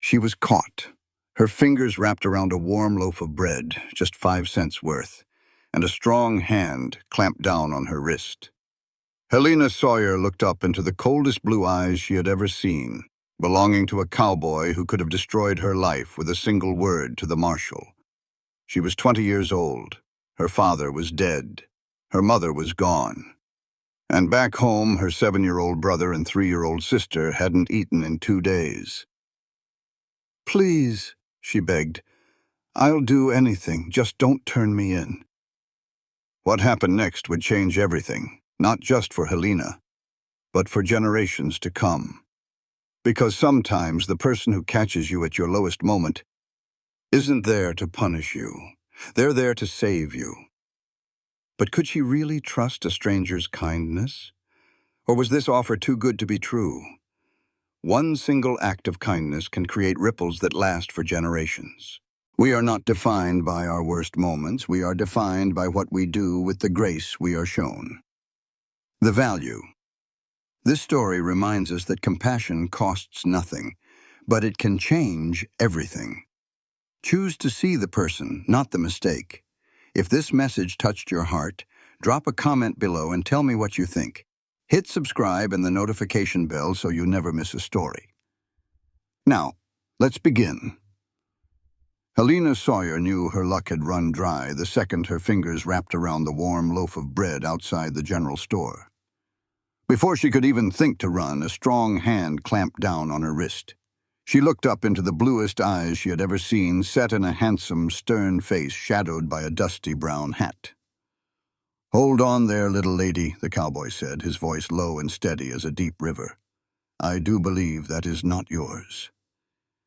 She was caught, her fingers wrapped around a warm loaf of bread, just 5 cents worth, and a strong hand clamped down on her wrist. Helena Sawyer looked up into the coldest blue eyes she had ever seen, belonging to a cowboy who could have destroyed her life with a single word to the marshal. She was 20 years old. Her father was dead. Her mother was gone. And back home, her 7-year-old brother and 3-year-old sister hadn't eaten in 2 days. "Please," she begged, "I'll do anything, just don't turn me in." What happened next would change everything, not just for Helena, but for generations to come. Because sometimes the person who catches you at your lowest moment isn't there to punish you. They're there to save you. But could she really trust a stranger's kindness? Or was this offer too good to be true? One single act of kindness can create ripples that last for generations. We are not defined by our worst moments. We are defined by what we do with the grace we are shown. The value. This story reminds us that compassion costs nothing, but it can change everything. Choose to see the person, not the mistake. If this message touched your heart, drop a comment below and tell me what you think. Hit subscribe and the notification bell so you never miss a story. Now, let's begin. Helena Sawyer knew her luck had run dry the second her fingers wrapped around the warm loaf of bread outside the general store. Before she could even think to run, a strong hand clamped down on her wrist. She looked up into the bluest eyes she had ever seen, set in a handsome, stern face shadowed by a dusty brown hat. "Hold on there, little lady," the cowboy said, his voice low and steady as a deep river. "I do believe that is not yours."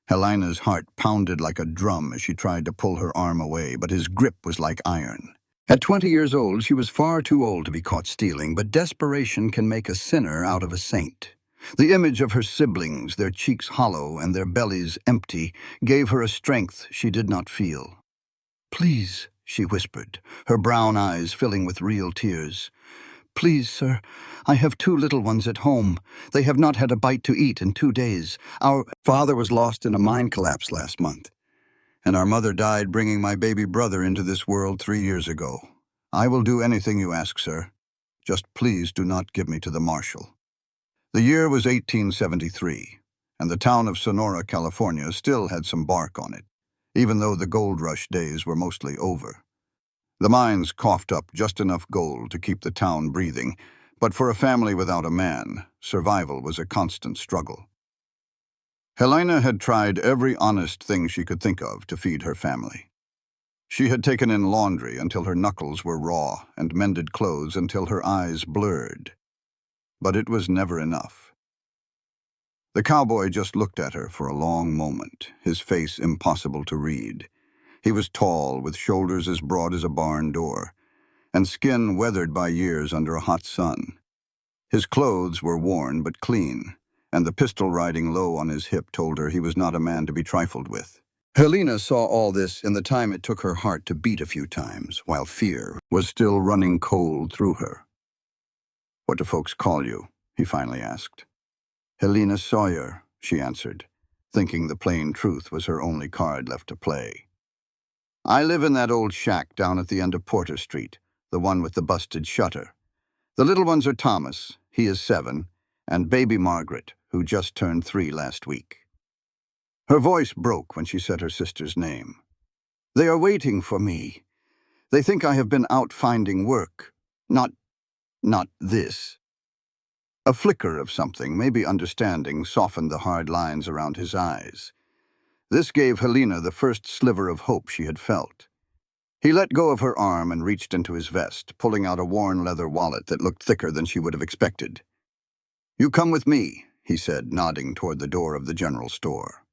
Helena's heart pounded like a drum as she tried to pull her arm away, but his grip was like iron. At 20 years old, she was far too old to be caught stealing, but desperation can make a sinner out of a saint. The image of her siblings, their cheeks hollow and their bellies empty, gave her a strength she did not feel. "Please," she whispered, her brown eyes filling with real tears. "Please, sir, I have 2 little ones at home. They have not had a bite to eat in 2 days. Our father was lost in a mine collapse last month, and our mother died bringing my baby brother into this world 3 years ago. I will do anything you ask, sir. Just please do not give me to the marshal." The year was 1873, and the town of Sonora, California still had some bark on it, even though the gold rush days were mostly over. The mines coughed up just enough gold to keep the town breathing, but for a family without a man, survival was a constant struggle. Helena had tried every honest thing she could think of to feed her family. She had taken in laundry until her knuckles were raw and mended clothes until her eyes blurred. But it was never enough. The cowboy just looked at her for a long moment, his face impossible to read. He was tall, with shoulders as broad as a barn door, and skin weathered by years under a hot sun. His clothes were worn but clean, and the pistol riding low on his hip told her he was not a man to be trifled with. Helena saw all this in the time it took her heart to beat a few times, while fear was still running cold through her. "What do folks call you?" he finally asked. "Helena Sawyer," she answered, thinking the plain truth was her only card left to play. "I live in that old shack down at the end of Porter Street, the one with the busted shutter. The little ones are Thomas, he is 7, and baby Margaret, who just turned 3 last week." Her voice broke when she said her sister's name. "They are waiting for me. They think I have been out finding work. Not this." A flicker of something, maybe understanding, softened the hard lines around his eyes. This gave Helena the first sliver of hope she had felt. He let go of her arm and reached into his vest, pulling out a worn leather wallet that looked thicker than she would have expected. "You come with me," he said, nodding toward the door of the general store.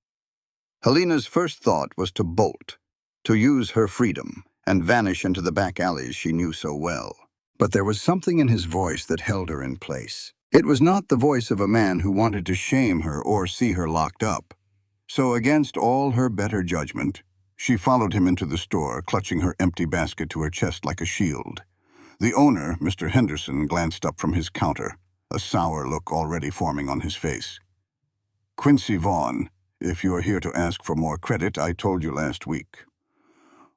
Helena's first thought was to bolt, to use her freedom, and vanish into the back alleys she knew so well. But there was something in his voice that held her in place. It was not the voice of a man who wanted to shame her or see her locked up. So against all her better judgment, she followed him into the store, clutching her empty basket to her chest like a shield. The owner, Mr. Henderson, glanced up from his counter, a sour look already forming on his face. "Quincy Vaughn, If you are here to ask for more credit, I told you last week.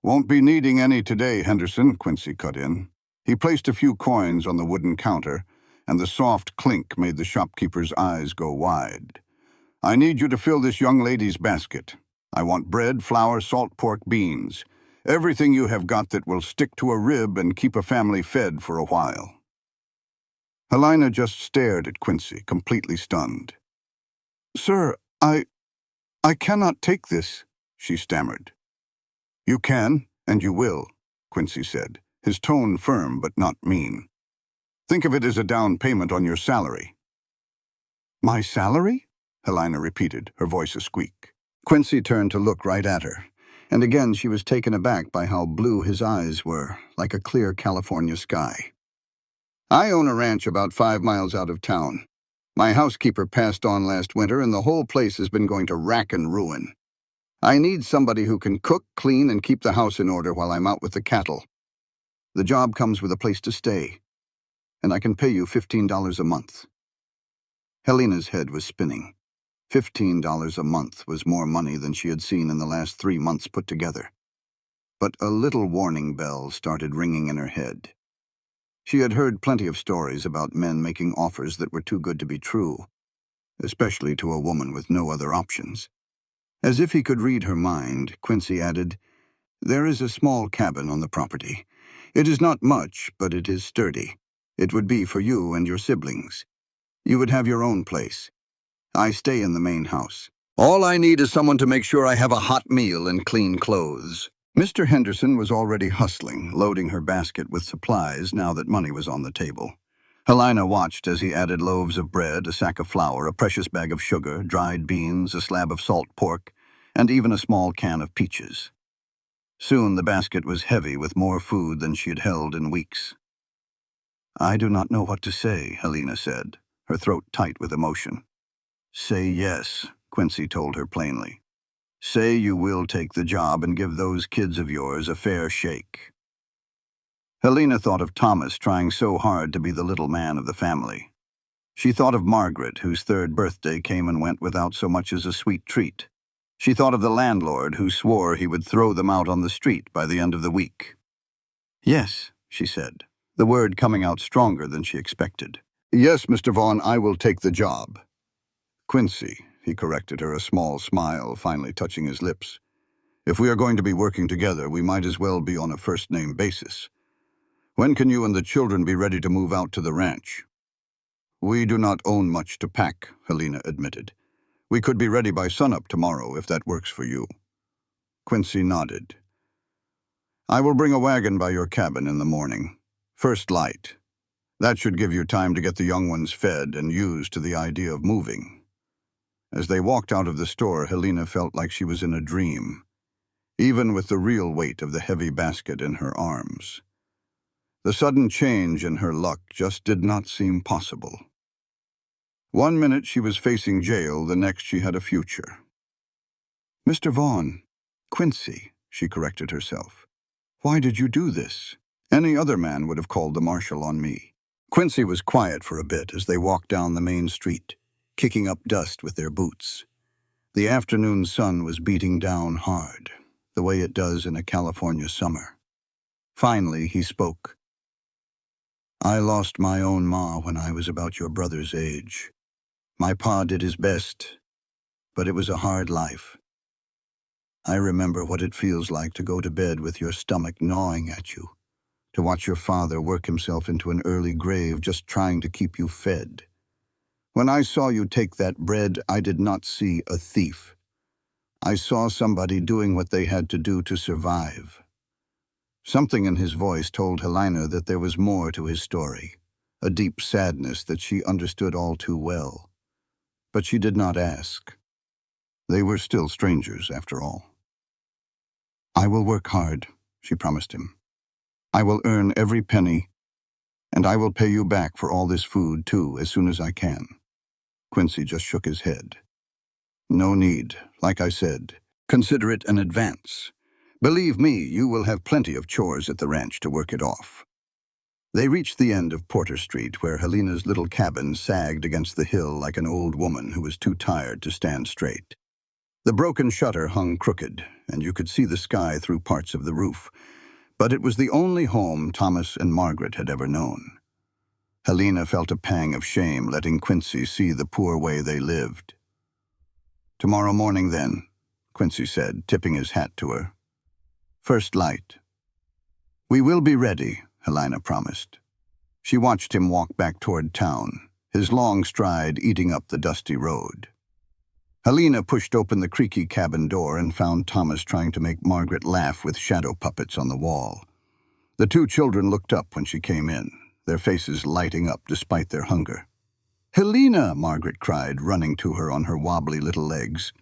Won't be needing any today, Henderson, Quincy cut in. He placed a few coins on the wooden counter, and the soft clink made the shopkeeper's eyes go wide. I need you to fill this young lady's basket. I want bread, flour, salt pork, beans. Everything you have got that will stick to a rib and keep a family fed for a while. Helena just stared at Quincy, completely stunned. Sir, I cannot take this, she stammered. You can, and you will, Quincy said, his tone firm but not mean. Think of it as a down payment on your salary. My salary? Helena repeated, her voice a squeak. Quincy turned to look right at her, and again she was taken aback by how blue his eyes were, like a clear California sky. I own a ranch about 5 miles out of town. My housekeeper passed on last winter, and the whole place has been going to rack and ruin. I need somebody who can cook, clean, and keep the house in order while I'm out with the cattle. The job comes with a place to stay, and I can pay you $15 a month. Helena's head was spinning. $15 a month was more money than she had seen in the last 3 months put together. But a little warning bell started ringing in her head. She had heard plenty of stories about men making offers that were too good to be true, especially to a woman with no other options. As if he could read her mind, Quincy added, There is a small cabin on the property. It is not much, but it is sturdy. It would be for you and your siblings. You would have your own place. I stay in the main house. All I need is someone to make sure I have a hot meal and clean clothes. Mr. Henderson was already hustling, loading her basket with supplies now that money was on the table. Helena watched as he added loaves of bread, a sack of flour, a precious bag of sugar, dried beans, a slab of salt pork, and even a small can of peaches. Soon the basket was heavy with more food than she had held in weeks. I do not know what to say, Helena said, her throat tight with emotion. Say yes, Quincy told her plainly. Say you will take the job and give those kids of yours a fair shake. Helena thought of Thomas trying so hard to be the little man of the family. She thought of Margaret, whose 3rd birthday came and went without so much as a sweet treat. She thought of the landlord who swore he would throw them out on the street by the end of the week. Yes, she said, the word coming out stronger than she expected. Yes, Mr. Vaughn, I will take the job. Quincy, he corrected her, a small smile finally touching his lips. If we are going to be working together, we might as well be on a first-name basis. When can you and the children be ready to move out to the ranch? We do not own much to pack, Helena admitted. We could be ready by sunup tomorrow, if that works for you. Quincy nodded. I will bring a wagon by your cabin in the morning. First light. That should give you time to get the young ones fed and used to the idea of moving. As they walked out of the store, Helena felt like she was in a dream, even with the real weight of the heavy basket in her arms. The sudden change in her luck just did not seem possible. 1 minute she was facing jail, the next she had a future. Mr. Vaughn, Quincy, she corrected herself. Why did you do this? Any other man would have called the marshal on me. Quincy was quiet for a bit as they walked down the main street, kicking up dust with their boots. The afternoon sun was beating down hard, the way it does in a California summer. Finally, he spoke. I lost my own ma when I was about your brother's age. My pa did his best, but it was a hard life. I remember what it feels like to go to bed with your stomach gnawing at you, to watch your father work himself into an early grave just trying to keep you fed. When I saw you take that bread, I did not see a thief. I saw somebody doing what they had to do to survive. Something in his voice told Helena that there was more to his story, a deep sadness that she understood all too well. But she did not ask. They were still strangers, after all. I will work hard, she promised him. I will earn every penny, and I will pay you back for all this food, too, as soon as I can. Quincy just shook his head. No need, like I said. Consider it an advance. Believe me, you will have plenty of chores at the ranch to work it off. They reached the end of Porter Street, where Helena's little cabin sagged against the hill like an old woman who was too tired to stand straight. The broken shutter hung crooked, and you could see the sky through parts of the roof. But it was the only home Thomas and Margaret had ever known. Helena felt a pang of shame letting Quincy see the poor way they lived. "Tomorrow morning, then," Quincy said, tipping his hat to her. "First light." "We will be ready," Helena promised. She watched him walk back toward town, his long stride eating up the dusty road. Helena pushed open the creaky cabin door and found Thomas trying to make Margaret laugh with shadow puppets on the wall. The two children looked up when she came in, their faces lighting up despite their hunger. "Helena!" Margaret cried, running to her on her wobbly little legs.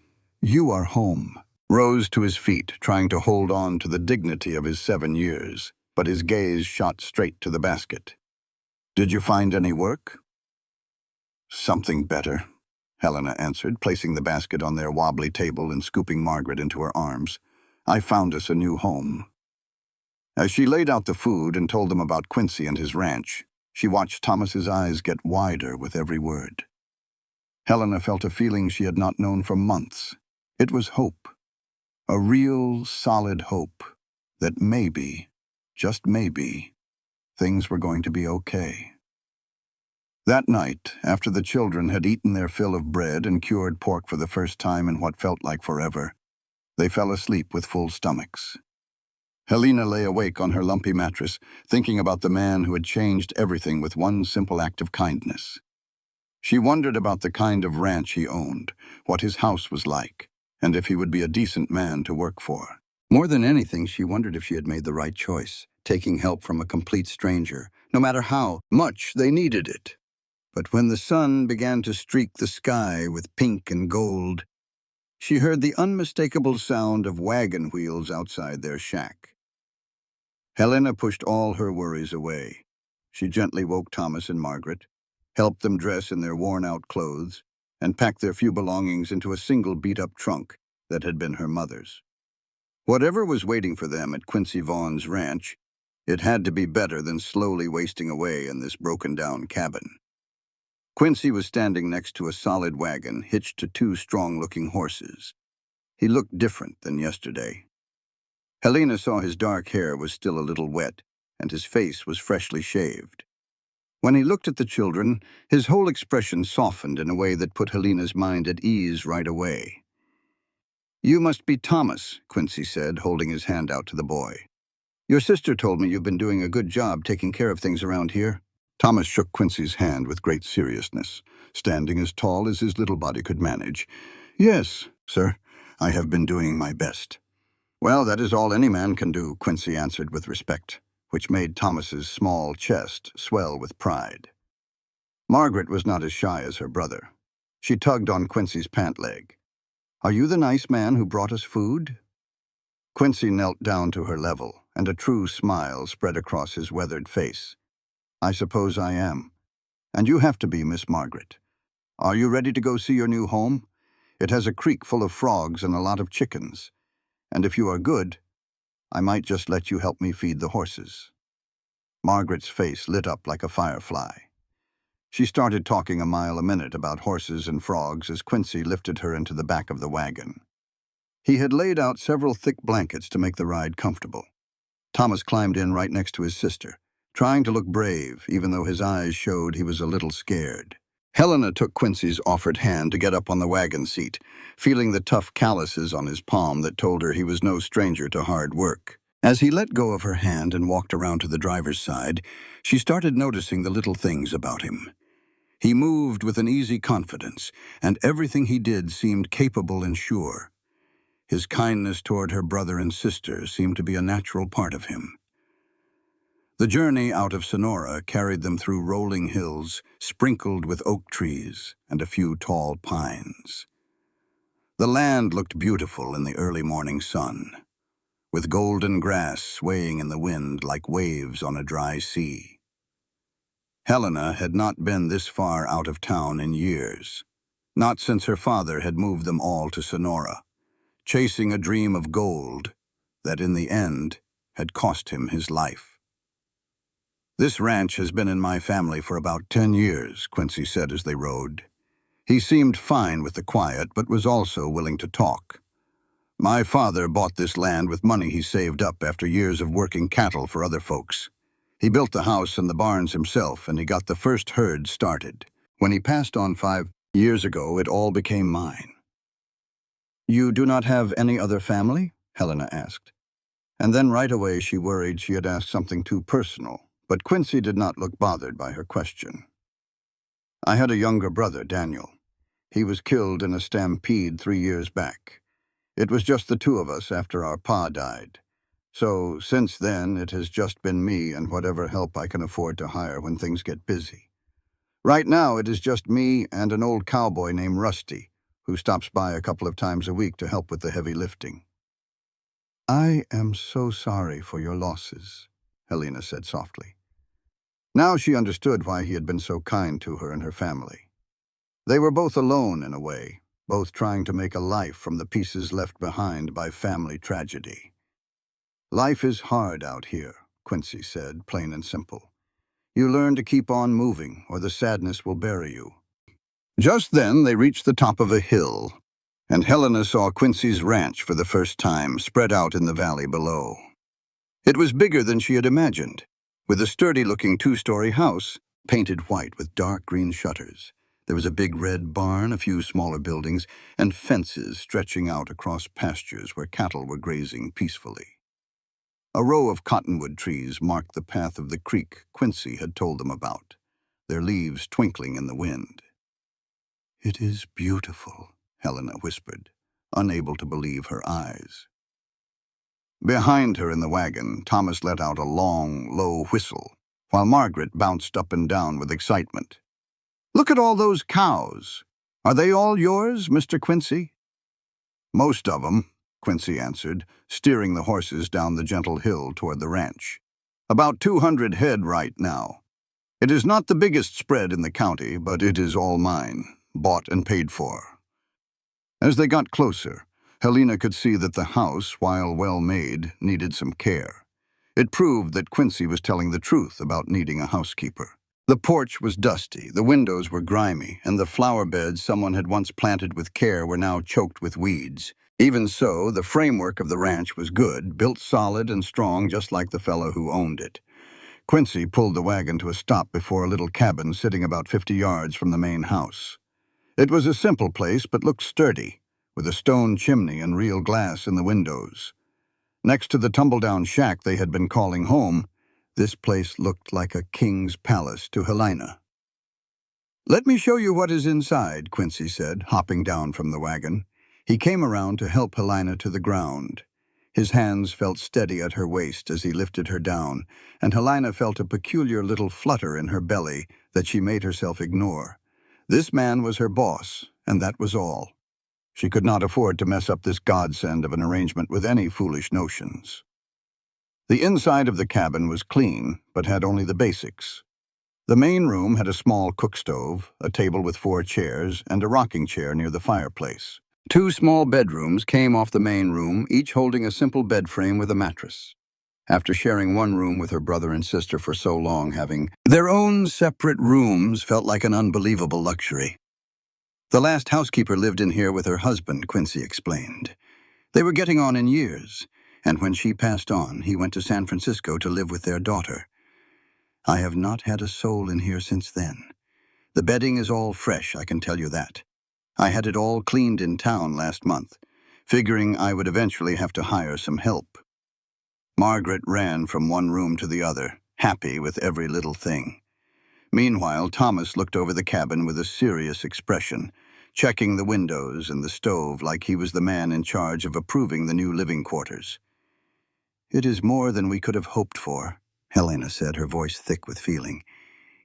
"You are home." Rose to his feet, trying to hold on to the dignity of his 7 years, but his gaze shot straight to the basket. "Did you find any work?" "Something better," Helena answered, placing the basket on their wobbly table and scooping Margaret into her arms. "I found us a new home." As she laid out the food and told them about Quincy and his ranch, she watched Thomas's eyes get wider with every word. Helena felt a feeling she had not known for months. It was hope. A real, solid hope that maybe, just maybe, things were going to be okay. That night, after the children had eaten their fill of bread and cured pork for the first time in what felt like forever, they fell asleep with full stomachs. Helena lay awake on her lumpy mattress, thinking about the man who had changed everything with one simple act of kindness. She wondered about the kind of ranch he owned, what his house was like, and if he would be a decent man to work for. More than anything, she wondered if she had made the right choice, taking help from a complete stranger, no matter how much they needed it. But when the sun began to streak the sky with pink and gold, she heard the unmistakable sound of wagon wheels outside their shack. Helena pushed all her worries away. She gently woke Thomas and Margaret, helped them dress in their worn-out clothes, and packed their few belongings into a single beat-up trunk that had been her mother's. Whatever was waiting for them at Quincy Vaughn's ranch, it had to be better than slowly wasting away in this broken-down cabin. Quincy was standing next to a solid wagon hitched to 2 strong-looking horses. He looked different than yesterday. Helena saw his dark hair was still a little wet, and his face was freshly shaved. When he looked at the children, his whole expression softened in a way that put Helena's mind at ease right away. "You must be Thomas," Quincy said, holding his hand out to the boy. "Your sister told me you've been doing a good job taking care of things around here." Thomas shook Quincy's hand with great seriousness, standing as tall as his little body could manage. "Yes, sir, I have been doing my best." "Well, that is all any man can do," Quincy answered with respect, which made Thomas's small chest swell with pride. Margaret was not as shy as her brother. She tugged on Quincy's pant leg. "Are you the nice man who brought us food?" Quincy knelt down to her level, and a true smile spread across his weathered face. "I suppose I am. And you have to be, Miss Margaret. Are you ready to go see your new home? It has a creek full of frogs and a lot of chickens. And if you are good, I might just let you help me feed the horses." Margaret's face lit up like a firefly. She started talking a mile a minute about horses and frogs as Quincy lifted her into the back of the wagon. He had laid out several thick blankets to make the ride comfortable. Thomas climbed in right next to his sister, trying to look brave, even though his eyes showed he was a little scared. Helena took Quincy's offered hand to get up on the wagon seat, feeling the tough calluses on his palm that told her he was no stranger to hard work. As he let go of her hand and walked around to the driver's side, she started noticing the little things about him. He moved with an easy confidence, and everything he did seemed capable and sure. His kindness toward her brother and sister seemed to be a natural part of him. The journey out of Sonora carried them through rolling hills, sprinkled with oak trees and a few tall pines. The land looked beautiful in the early morning sun, with golden grass swaying in the wind like waves on a dry sea. Helena had not been this far out of town in years, not since her father had moved them all to Sonora, chasing a dream of gold that in the end had cost him his life. "This ranch has been in my family for about 10 years, Quincy said as they rode. He seemed fine with the quiet, but was also willing to talk. My father bought this land with money he saved up after years of working cattle for other folks. He built the house and the barns himself, and he got the first herd started. When he passed on 5 years ago, it all became mine. "You do not have any other family?" Helena asked. And then right away she worried she had asked something too personal, but Quincy did not look bothered by her question. "I had a younger brother, Daniel. He was killed in a stampede 3 years back. It was just the two of us after our pa died. So since then, it has just been me and whatever help I can afford to hire when things get busy. Right now, it is just me and an old cowboy named Rusty, who stops by a couple of times a week to help with the heavy lifting." "I am so sorry for your losses," Helena said softly. Now she understood why he had been so kind to her and her family. They were both alone in a way, both trying to make a life from the pieces left behind by family tragedy. "Life is hard out here," Quincy said, plain and simple. "You learn to keep on moving, or the sadness will bury you." Just then they reached the top of a hill, and Helena saw Quincy's ranch for the first time, spread out in the valley below. It was bigger than she had imagined, with a sturdy-looking 2-story house, painted white with dark green shutters. There was a big red barn, a few smaller buildings, and fences stretching out across pastures where cattle were grazing peacefully. A row of cottonwood trees marked the path of the creek Quincy had told them about, their leaves twinkling in the wind. "It is beautiful," Helena whispered, unable to believe her eyes. Behind her in the wagon, Thomas let out a long, low whistle, while Margaret bounced up and down with excitement. "Look at all those cows. Are they all yours, Mr. Quincy?" "Most of them," Quincy answered, steering the horses down the gentle hill toward the ranch. "About 200 head right now. It is not the biggest spread in the county, but it is all mine, bought and paid for." As they got closer, Helena could see that the house, while well-made, needed some care. It proved that Quincy was telling the truth about needing a housekeeper. The porch was dusty, the windows were grimy, and the flower beds someone had once planted with care were now choked with weeds. Even so, the framework of the ranch was good, built solid and strong just like the fellow who owned it. Quincy pulled the wagon to a stop before a little cabin sitting about 50 yards from the main house. It was a simple place but looked sturdy, with a stone chimney and real glass in the windows. Next to the tumble-down shack they had been calling home, this place looked like a king's palace to Helena. "Let me show you what is inside," Quincy said, hopping down from the wagon. He came around to help Helena to the ground. His hands felt steady at her waist as he lifted her down, and Helena felt a peculiar little flutter in her belly that she made herself ignore. This man was her boss, and that was all. She could not afford to mess up this godsend of an arrangement with any foolish notions. The inside of the cabin was clean, but had only the basics. The main room had a small cook stove, a table with 4 chairs, and a rocking chair near the fireplace. 2 small bedrooms came off the main room, each holding a simple bed frame with a mattress. After sharing one room with her brother and sister for so long, having their own separate rooms felt like an unbelievable luxury. "The last housekeeper lived in here with her husband," Quincy explained. "They were getting on in years, and when she passed on, he went to San Francisco to live with their daughter. I have not had a soul in here since then. The bedding is all fresh, I can tell you that. I had it all cleaned in town last month, figuring I would eventually have to hire some help." Margaret ran from one room to the other, happy with every little thing. Meanwhile, Thomas looked over the cabin with a serious expression, checking the windows and the stove like he was the man in charge of approving the new living quarters. "It is more than we could have hoped for," Helena said, her voice thick with feeling.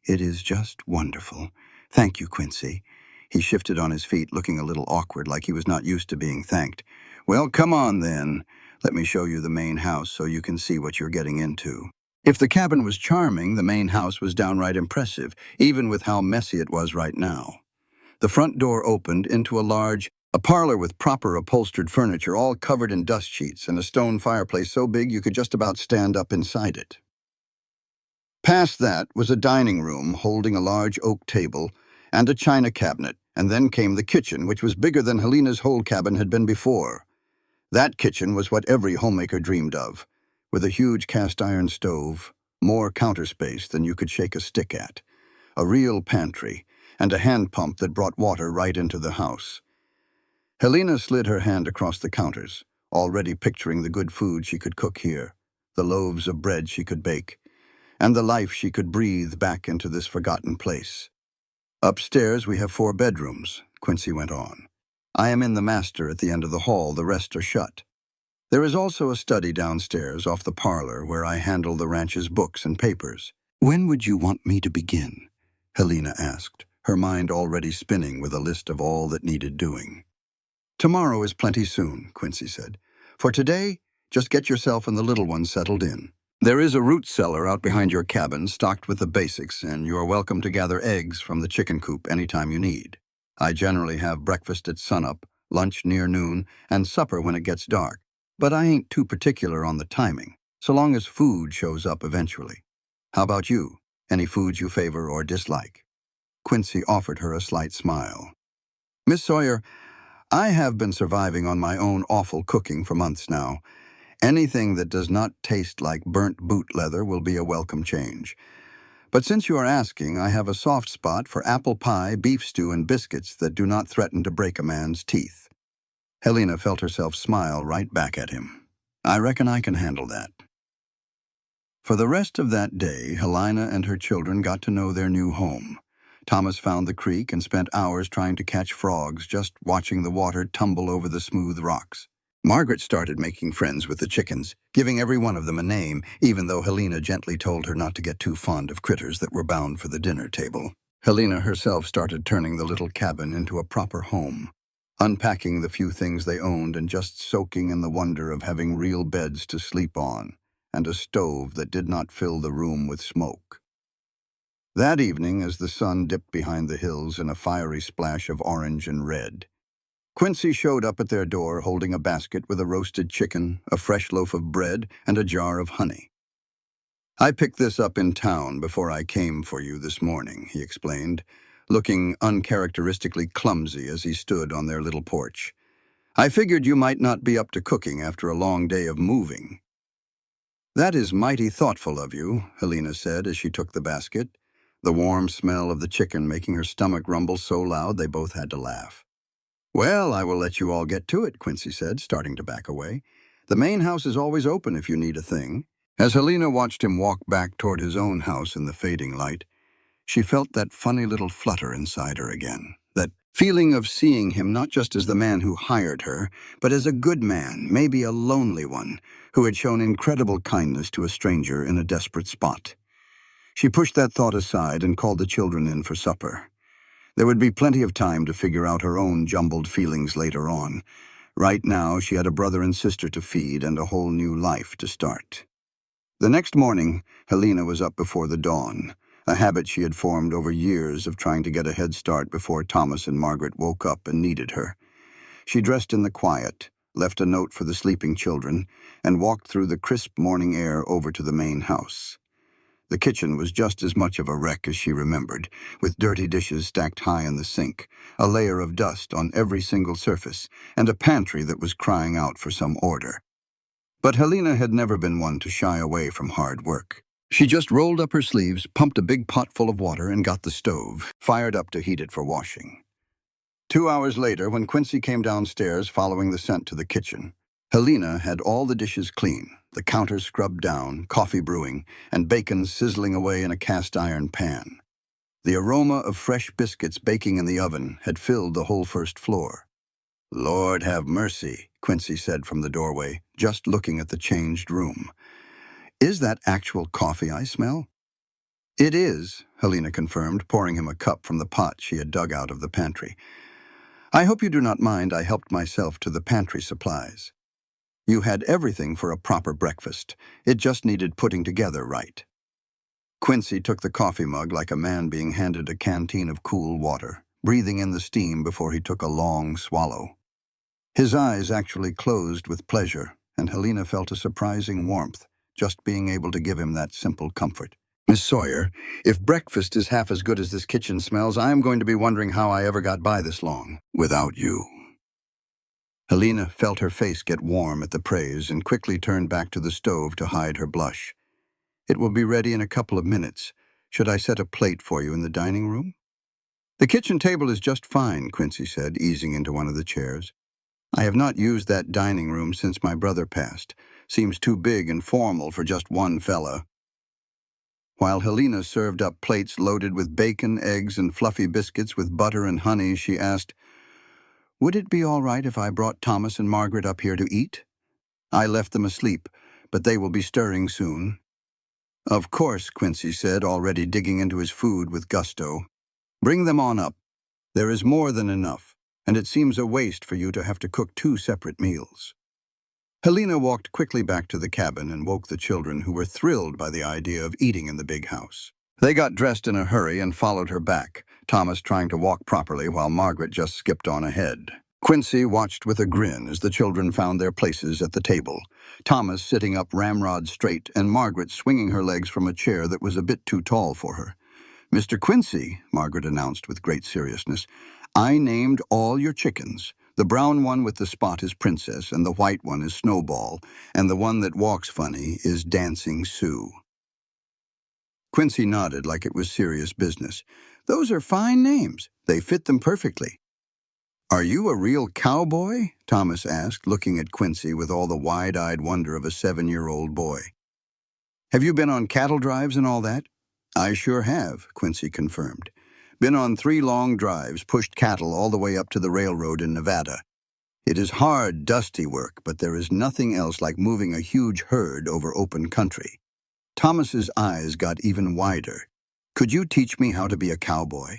"It is just wonderful. Thank you, Quincy." He shifted on his feet, looking a little awkward, like he was not used to being thanked. "Well, come on then. Let me show you the main house so you can see what you're getting into." If the cabin was charming, the main house was downright impressive, even with how messy it was right now. The front door opened into a parlor with proper upholstered furniture, all covered in dust sheets, and a stone fireplace so big you could just about stand up inside it. Past that was a dining room holding a large oak table and a china cabinet, And then came the kitchen, which was bigger than Helena's whole cabin had been before. That kitchen was what every homemaker dreamed of, with a huge cast-iron stove, more counter space than you could shake a stick at, a real pantry, and a hand pump that brought water right into the house. Helena slid her hand across the counters, already picturing the good food she could cook here, the loaves of bread she could bake, and the life she could breathe back into this forgotten place. Upstairs we have 4 bedrooms, Quincy went on. I am in the master at the end of the hall, the rest are shut. There is also a study downstairs off the parlor where I handle the ranch's books and papers. When would you want me to begin? Helena asked, her mind already spinning with a list of all that needed doing. Tomorrow is plenty soon, Quincy said. For today, just get yourself and the little one settled in. There is a root cellar out behind your cabin stocked with the basics, and you are welcome to gather eggs from the chicken coop anytime you need. I generally have breakfast at sunup, lunch near noon, and supper when it gets dark. But I ain't too particular on the timing, so long as food shows up eventually. How about you? Any foods you favor or dislike? Quincy offered her a slight smile. Miss Sawyer, I have been surviving on my own awful cooking for months now. Anything that does not taste like burnt boot leather will be a welcome change. But since you are asking, I have a soft spot for apple pie, beef stew, and biscuits that do not threaten to break a man's teeth. Helena felt herself smile right back at him. I reckon I can handle that. For the rest of that day, Helena and her children got to know their new home. Thomas found the creek and spent hours trying to catch frogs, just watching the water tumble over the smooth rocks. Margaret started making friends with the chickens, giving every one of them a name, even though Helena gently told her not to get too fond of critters that were bound for the dinner table. Helena herself started turning the little cabin into a proper home, unpacking the few things they owned and just soaking in the wonder of having real beds to sleep on, and a stove that did not fill the room with smoke. That evening, as the sun dipped behind the hills in a fiery splash of orange and red, Quincy showed up at their door holding a basket with a roasted chicken, a fresh loaf of bread, and a jar of honey. I picked this up in town before I came for you this morning, he explained, looking uncharacteristically clumsy as he stood on their little porch. I figured you might not be up to cooking after a long day of moving. That is mighty thoughtful of you, Helena said as she took the basket, the warm smell of the chicken making her stomach rumble so loud they both had to laugh. Well, I will let you all get to it, Quincy said, starting to back away. The main house is always open if you need a thing. As Helena watched him walk back toward his own house in the fading light, she felt that funny little flutter inside her again, that feeling of seeing him not just as the man who hired her, but as a good man, maybe a lonely one, who had shown incredible kindness to a stranger in a desperate spot. She pushed that thought aside and called the children in for supper. There would be plenty of time to figure out her own jumbled feelings later on. Right now, she had a brother and sister to feed and a whole new life to start. The next morning, Helena was up before the dawn, a habit she had formed over years of trying to get a head start before Thomas and Margaret woke up and needed her. She dressed in the quiet, left a note for the sleeping children, and walked through the crisp morning air over to the main house. The kitchen was just as much of a wreck as she remembered, with dirty dishes stacked high in the sink, a layer of dust on every single surface, and a pantry that was crying out for some order. But Helena had never been one to shy away from hard work. She just rolled up her sleeves, pumped a big pot full of water, and got the stove fired up to heat it for washing. 2 hours later, when Quincy came downstairs following the scent to the kitchen, Helena had all the dishes clean, the counter scrubbed down, coffee brewing, and bacon sizzling away in a cast-iron pan. The aroma of fresh biscuits baking in the oven had filled the whole first floor. Lord have mercy, Quincy said from the doorway, just looking at the changed room. Is that actual coffee I smell? It is, Helena confirmed, pouring him a cup from the pot she had dug out of the pantry. I hope you do not mind I helped myself to the pantry supplies. You had everything for a proper breakfast. It just needed putting together right. Quincy took the coffee mug like a man being handed a canteen of cool water, breathing in the steam before he took a long swallow. His eyes actually closed with pleasure, and Helena felt a surprising warmth, just being able to give him that simple comfort. Miss Sawyer, if breakfast is half as good as this kitchen smells, I am going to be wondering how I ever got by this long without you. Helena felt her face get warm at the praise and quickly turned back to the stove to hide her blush. It will be ready in a couple of minutes. Should I set a plate for you in the dining room? The kitchen table is just fine, Quincy said, easing into one of the chairs. I have not used that dining room since my brother passed. Seems too big and formal for just one fella. While Helena served up plates loaded with bacon, eggs, and fluffy biscuits with butter and honey, she asked, "Would it be all right if I brought Thomas and Margaret up here to eat? I left them asleep, but they will be stirring soon." "Of course," Quincy said, already digging into his food with gusto. "Bring them on up. There is more than enough, and it seems a waste for you to have to cook two separate meals." Helena walked quickly back to the cabin and woke the children, who were thrilled by the idea of eating in the big house. They got dressed in a hurry and followed her back, Thomas trying to walk properly while Margaret just skipped on ahead. Quincy watched with a grin as the children found their places at the table, Thomas sitting up ramrod straight and Margaret swinging her legs from a chair that was a bit too tall for her. "Mr. Quincy," Margaret announced with great seriousness, "I named all your chickens. The brown one with the spot is Princess, and the white one is Snowball, and the one that walks funny is Dancing Sue." Quincy nodded like it was serious business. "Those are fine names. They fit them perfectly." "Are you a real cowboy?" Thomas asked, looking at Quincy with all the wide-eyed wonder of a 7-year-old boy. "Have you been on cattle drives and all that?" "I sure have," Quincy confirmed. "Been on 3 long drives, pushed cattle all the way up to the railroad in Nevada. It is hard, dusty work, but there is nothing else like moving a huge herd over open country." Thomas's eyes got even wider. "Could you teach me how to be a cowboy?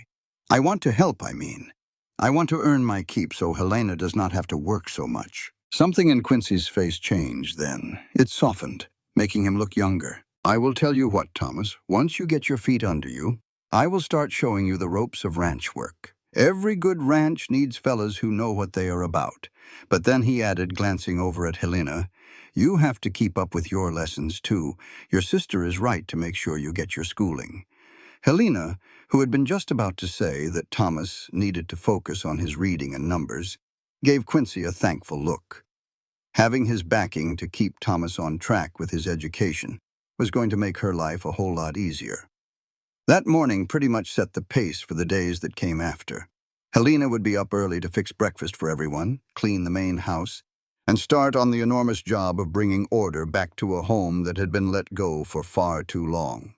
I want to help, I mean. I want to earn my keep so Helena does not have to work so much." Something in Quincy's face changed then. It softened, making him look younger. "I will tell you what, Thomas, once you get your feet under you, I will start showing you the ropes of ranch work. Every good ranch needs fellas who know what they are about." But then he added, glancing over at Helena, "You have to keep up with your lessons, too. Your sister is right to make sure you get your schooling." Helena, who had been just about to say that Thomas needed to focus on his reading and numbers, gave Quincy a thankful look. Having his backing to keep Thomas on track with his education was going to make her life a whole lot easier. That morning pretty much set the pace for the days that came after. Helena would be up early to fix breakfast for everyone, clean the main house, and start on the enormous job of bringing order back to a home that had been let go for far too long.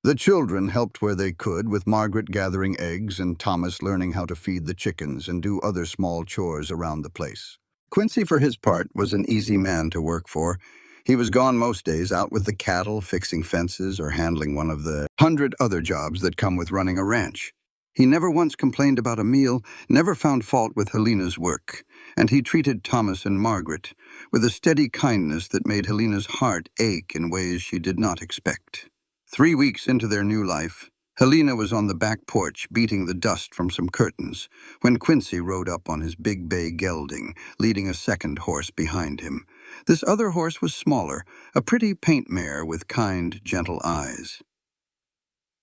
The children helped where they could, with Margaret gathering eggs and Thomas learning how to feed the chickens and do other small chores around the place. Quincy, for his part, was an easy man to work for. He was gone most days, out with the cattle, fixing fences, or handling one of the 100 other jobs that come with running a ranch. He never once complained about a meal, never found fault with Helena's work, and he treated Thomas and Margaret with a steady kindness that made Helena's heart ache in ways she did not expect. 3 weeks into their new life, Helena was on the back porch beating the dust from some curtains when Quincy rode up on his big bay gelding, leading a second horse behind him. This other horse was smaller, a pretty paint mare with kind, gentle eyes.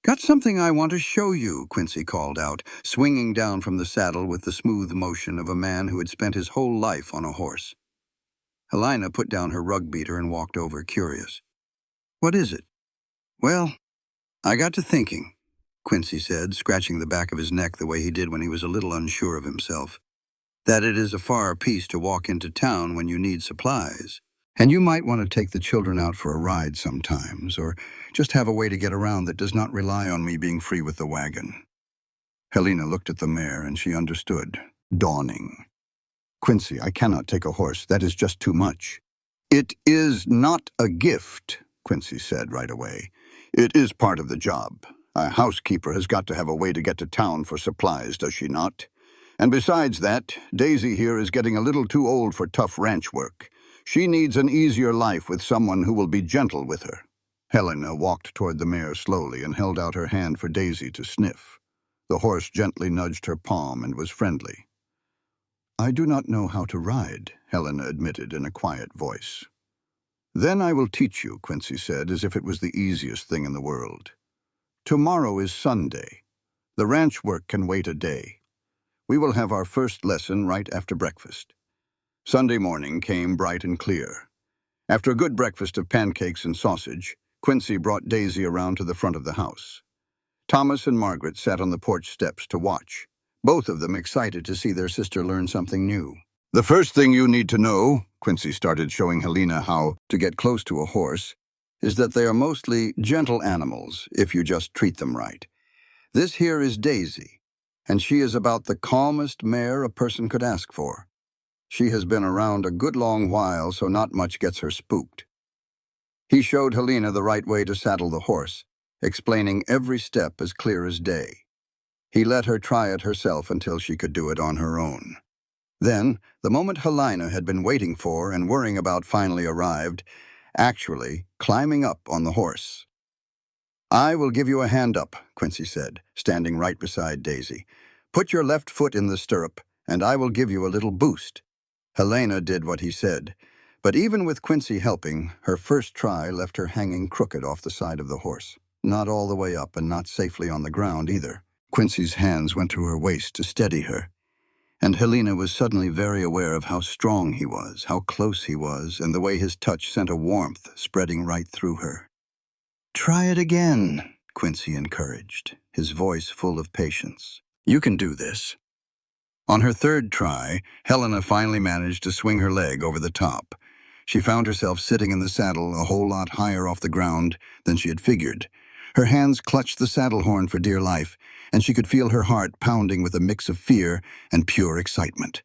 "Got something I want to show you," Quincy called out, swinging down from the saddle with the smooth motion of a man who had spent his whole life on a horse. Helena put down her rug beater and walked over, curious. "What is it?" "Well, I got to thinking," Quincy said, scratching the back of his neck the way he did when he was a little unsure of himself, "that it is a far piece to walk into town when you need supplies. And you might want to take the children out for a ride sometimes, or just have a way to get around that does not rely on me being free with the wagon." Helena looked at the mare, and she understood, dawning. "Quincy, I cannot take a horse. That is just too much." "It is not a gift," Quincy said right away. "It is part of the job. A housekeeper has got to have a way to get to town for supplies, does she not? And besides that, Daisy here is getting a little too old for tough ranch work. She needs an easier life with someone who will be gentle with her." Helena walked toward the mare slowly and held out her hand for Daisy to sniff. The horse gently nudged her palm and was friendly. "I do not know how to ride," Helena admitted in a quiet voice. "Then I will teach you," Quincy said, as if it was the easiest thing in the world. Tomorrow is Sunday. The ranch work can wait a day. We will have our first lesson right after breakfast. Sunday morning came bright and clear. After a good breakfast of pancakes and sausage, Quincy brought Daisy around to the front of the house. Thomas and Margaret sat on the porch steps to watch, both of them excited to see their sister learn something new. The first thing you need to know, Quincy started showing Helena how to get close to a horse, is that they are mostly gentle animals if you just treat them right. This here is Daisy, and she is about the calmest mare a person could ask for. She has been around a good long while, so not much gets her spooked. He showed Helena the right way to saddle the horse, explaining every step as clear as day. He let her try it herself until she could do it on her own. Then, the moment Helena had been waiting for and worrying about finally arrived, actually climbing up on the horse. "I will give you a hand up," Quincy said, standing right beside Daisy. "Put your left foot in the stirrup, and I will give you a little boost." Helena did what he said, but even with Quincy helping, her first try left her hanging crooked off the side of the horse. Not all the way up and not safely on the ground either. Quincy's hands went to her waist to steady her, and Helena was suddenly very aware of how strong he was, how close he was, and the way his touch sent a warmth spreading right through her. "Try it again," Quincy encouraged, his voice full of patience. "You can do this." On her third try, Helena finally managed to swing her leg over the top. She found herself sitting in the saddle a whole lot higher off the ground than she had figured. Her hands clutched the saddle horn for dear life, and she could feel her heart pounding with a mix of fear and pure excitement.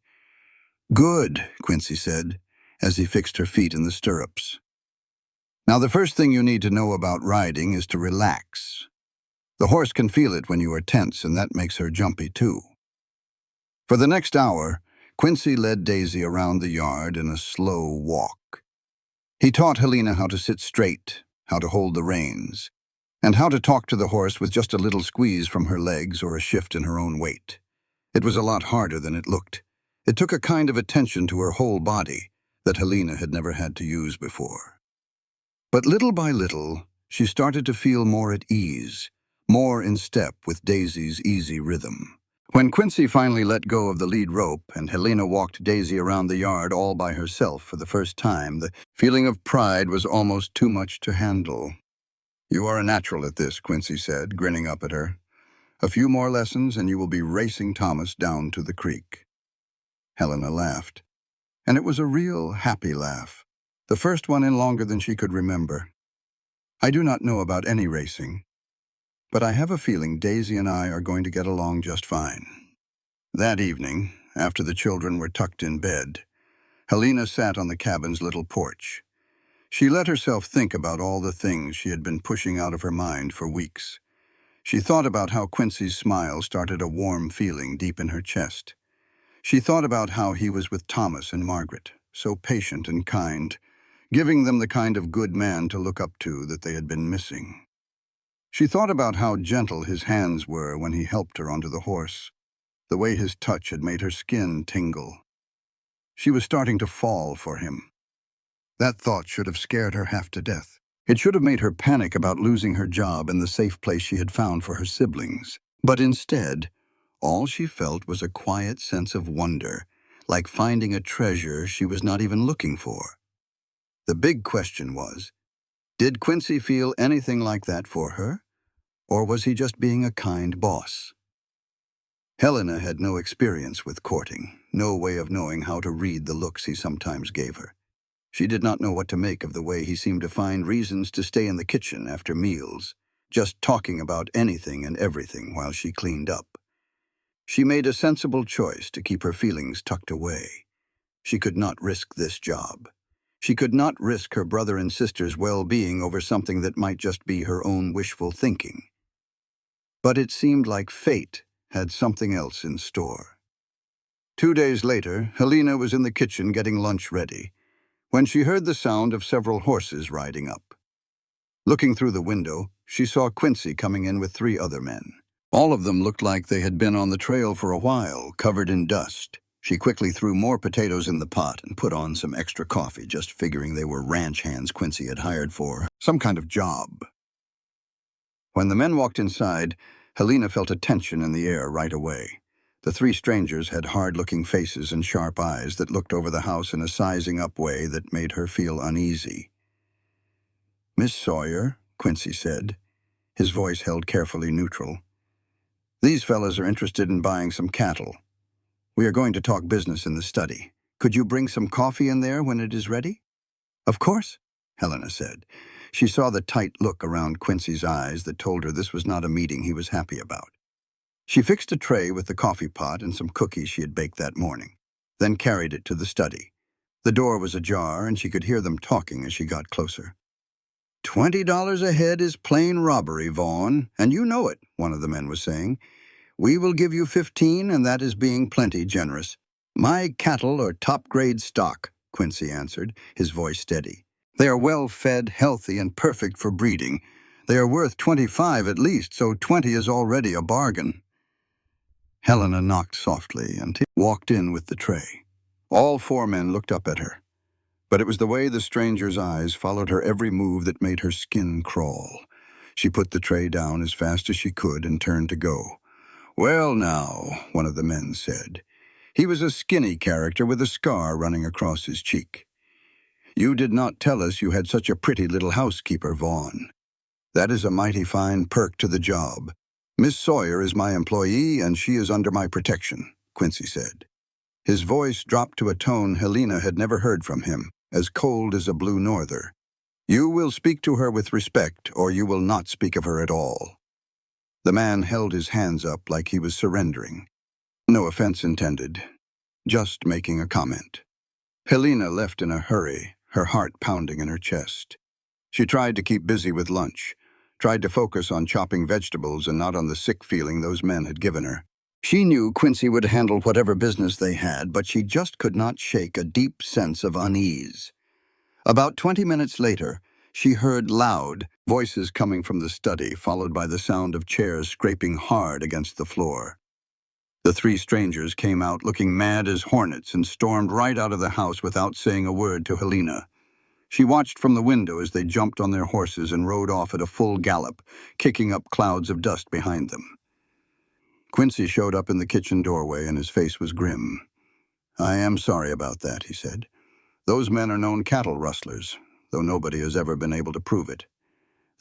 "Good," Quincy said, as he fixed her feet in the stirrups. "Now the first thing you need to know about riding is to relax. The horse can feel it when you are tense, and that makes her jumpy too." For the next hour, Quincy led Daisy around the yard in a slow walk. He taught Helena how to sit straight, how to hold the reins, and how to talk to the horse with just a little squeeze from her legs or a shift in her own weight. It was a lot harder than it looked. It took a kind of attention to her whole body that Helena had never had to use before. But little by little, she started to feel more at ease, more in step with Daisy's easy rhythm. When Quincy finally let go of the lead rope and Helena walked Daisy around the yard all by herself for the first time, the feeling of pride was almost too much to handle. "You are a natural at this," Quincy said, grinning up at her. "A few more lessons and you will be racing Thomas down to the creek." Helena laughed, and it was a real happy laugh, the first one in longer than she could remember. "I do not know about any racing, but I have a feeling Daisy and I are going to get along just fine." That evening, after the children were tucked in bed, Helena sat on the cabin's little porch. She let herself think about all the things she had been pushing out of her mind for weeks. She thought about how Quincy's smile started a warm feeling deep in her chest. She thought about how he was with Thomas and Margaret, so patient and kind, giving them the kind of good man to look up to that they had been missing. She thought about how gentle his hands were when he helped her onto the horse, the way his touch had made her skin tingle. She was starting to fall for him. That thought should have scared her half to death. It should have made her panic about losing her job and the safe place she had found for her siblings. But instead, all she felt was a quiet sense of wonder, like finding a treasure she was not even looking for. The big question was, did Quincy feel anything like that for her? Or was he just being a kind boss? Helena had no experience with courting, no way of knowing how to read the looks he sometimes gave her. She did not know what to make of the way he seemed to find reasons to stay in the kitchen after meals, just talking about anything and everything while she cleaned up. She made a sensible choice to keep her feelings tucked away. She could not risk this job. She could not risk her brother and sister's well-being over something that might just be her own wishful thinking. But it seemed like fate had something else in store. 2 days later, Helena was in the kitchen getting lunch ready, when she heard the sound of several horses riding up. Looking through the window, she saw Quincy coming in with 3 other men. All of them looked like they had been on the trail for a while, covered in dust. She quickly threw more potatoes in the pot and put on some extra coffee, just figuring they were ranch hands Quincy had hired for some kind of job. When the men walked inside, Helena felt a tension in the air right away. The three strangers had hard-looking faces and sharp eyes that looked over the house in a sizing-up way that made her feel uneasy. "Miss Sawyer," Quincy said, his voice held carefully neutral. "These fellas are interested in buying some cattle. We are going to talk business in the study. Could you bring some coffee in there when it is ready?" "Of course," Helena said. She saw the tight look around Quincy's eyes that told her this was not a meeting he was happy about. She fixed a tray with the coffee pot and some cookies she had baked that morning, then carried it to the study. The door was ajar, and she could hear them talking as she got closer. "$20 a head is plain robbery, Vaughn, and you know it," one of the men was saying. "We will give you 15, and that is being plenty generous." "My cattle are top-grade stock," Quincy answered, his voice steady. "They are well-fed, healthy, and perfect for breeding. They are worth 25 at least, so 20 is already a bargain." Helena knocked softly and walked in with the tray. All four men looked up at her, but it was the way the stranger's eyes followed her every move that made her skin crawl. She put the tray down as fast as she could and turned to go. "Well now," one of the men said. He was a skinny character with a scar running across his cheek. "You did not tell us you had such a pretty little housekeeper, Vaughn. That is a mighty fine perk to the job. Miss Sawyer is my employee, and she is under my protection," Quincy said. His voice dropped to a tone Helena had never heard from him, as cold as a blue norther. "You will speak to her with respect, or you will not speak of her at all." The man held his hands up like he was surrendering. "No offense intended. Just making a comment." Helena left in a hurry, her heart pounding in her chest. She tried to keep busy with lunch, tried to focus on chopping vegetables and not on the sick feeling those men had given her. She knew Quincy would handle whatever business they had, but she just could not shake a deep sense of unease. About 20 minutes later, she heard loud voices coming from the study, followed by the sound of chairs scraping hard against the floor. The three strangers came out looking mad as hornets and stormed right out of the house without saying a word to Helena. She watched from the window as they jumped on their horses and rode off at a full gallop, kicking up clouds of dust behind them. Quincy showed up in the kitchen doorway, and his face was grim. "I am sorry about that," he said. "Those men are known cattle rustlers, though nobody has ever been able to prove it.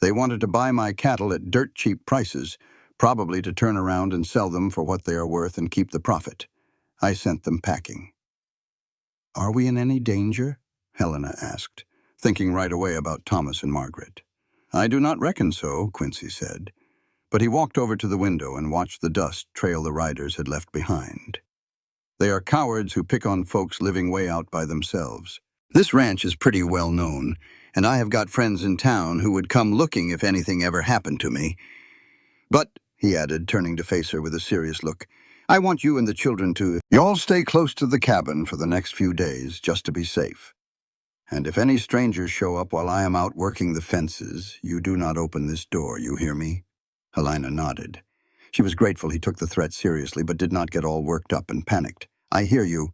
They wanted to buy my cattle at dirt-cheap prices, probably to turn around and sell them for what they are worth and keep the profit. I sent them packing." "Are we in any danger?" Helena asked, thinking right away about Thomas and Margaret. "I do not reckon so," Quincy said, but he walked over to the window and watched the dust trail the riders had left behind. "They are cowards who pick on folks living way out by themselves. This ranch is pretty well known, and I have got friends in town who would come looking if anything ever happened to me. But," he added, turning to face her with a serious look, "I want you and the children to y'all stay close to the cabin for the next few days, just to be safe. And if any strangers show up while I am out working the fences, you do not open this door, you hear me?" Helena nodded. She was grateful he took the threat seriously, but did not get all worked up and panicked. "I hear you."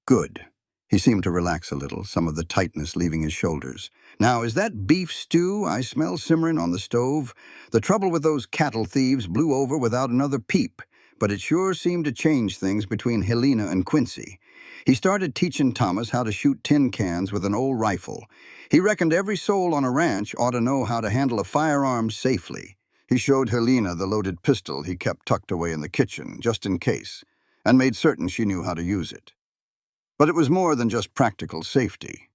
"Good." He seemed to relax a little, some of the tightness leaving his shoulders. "Now, is that beef stew I smell simmering on the stove? The trouble with those cattle thieves blew over without another peep, but it sure seemed to change things between Helena and Quincy. He started teaching Thomas how to shoot tin cans with an old rifle. He reckoned every soul on a ranch ought to know how to handle a firearm safely. He showed Helena the loaded pistol he kept tucked away in the kitchen, just in case, and made certain she knew how to use it. But it was more than just practical safety.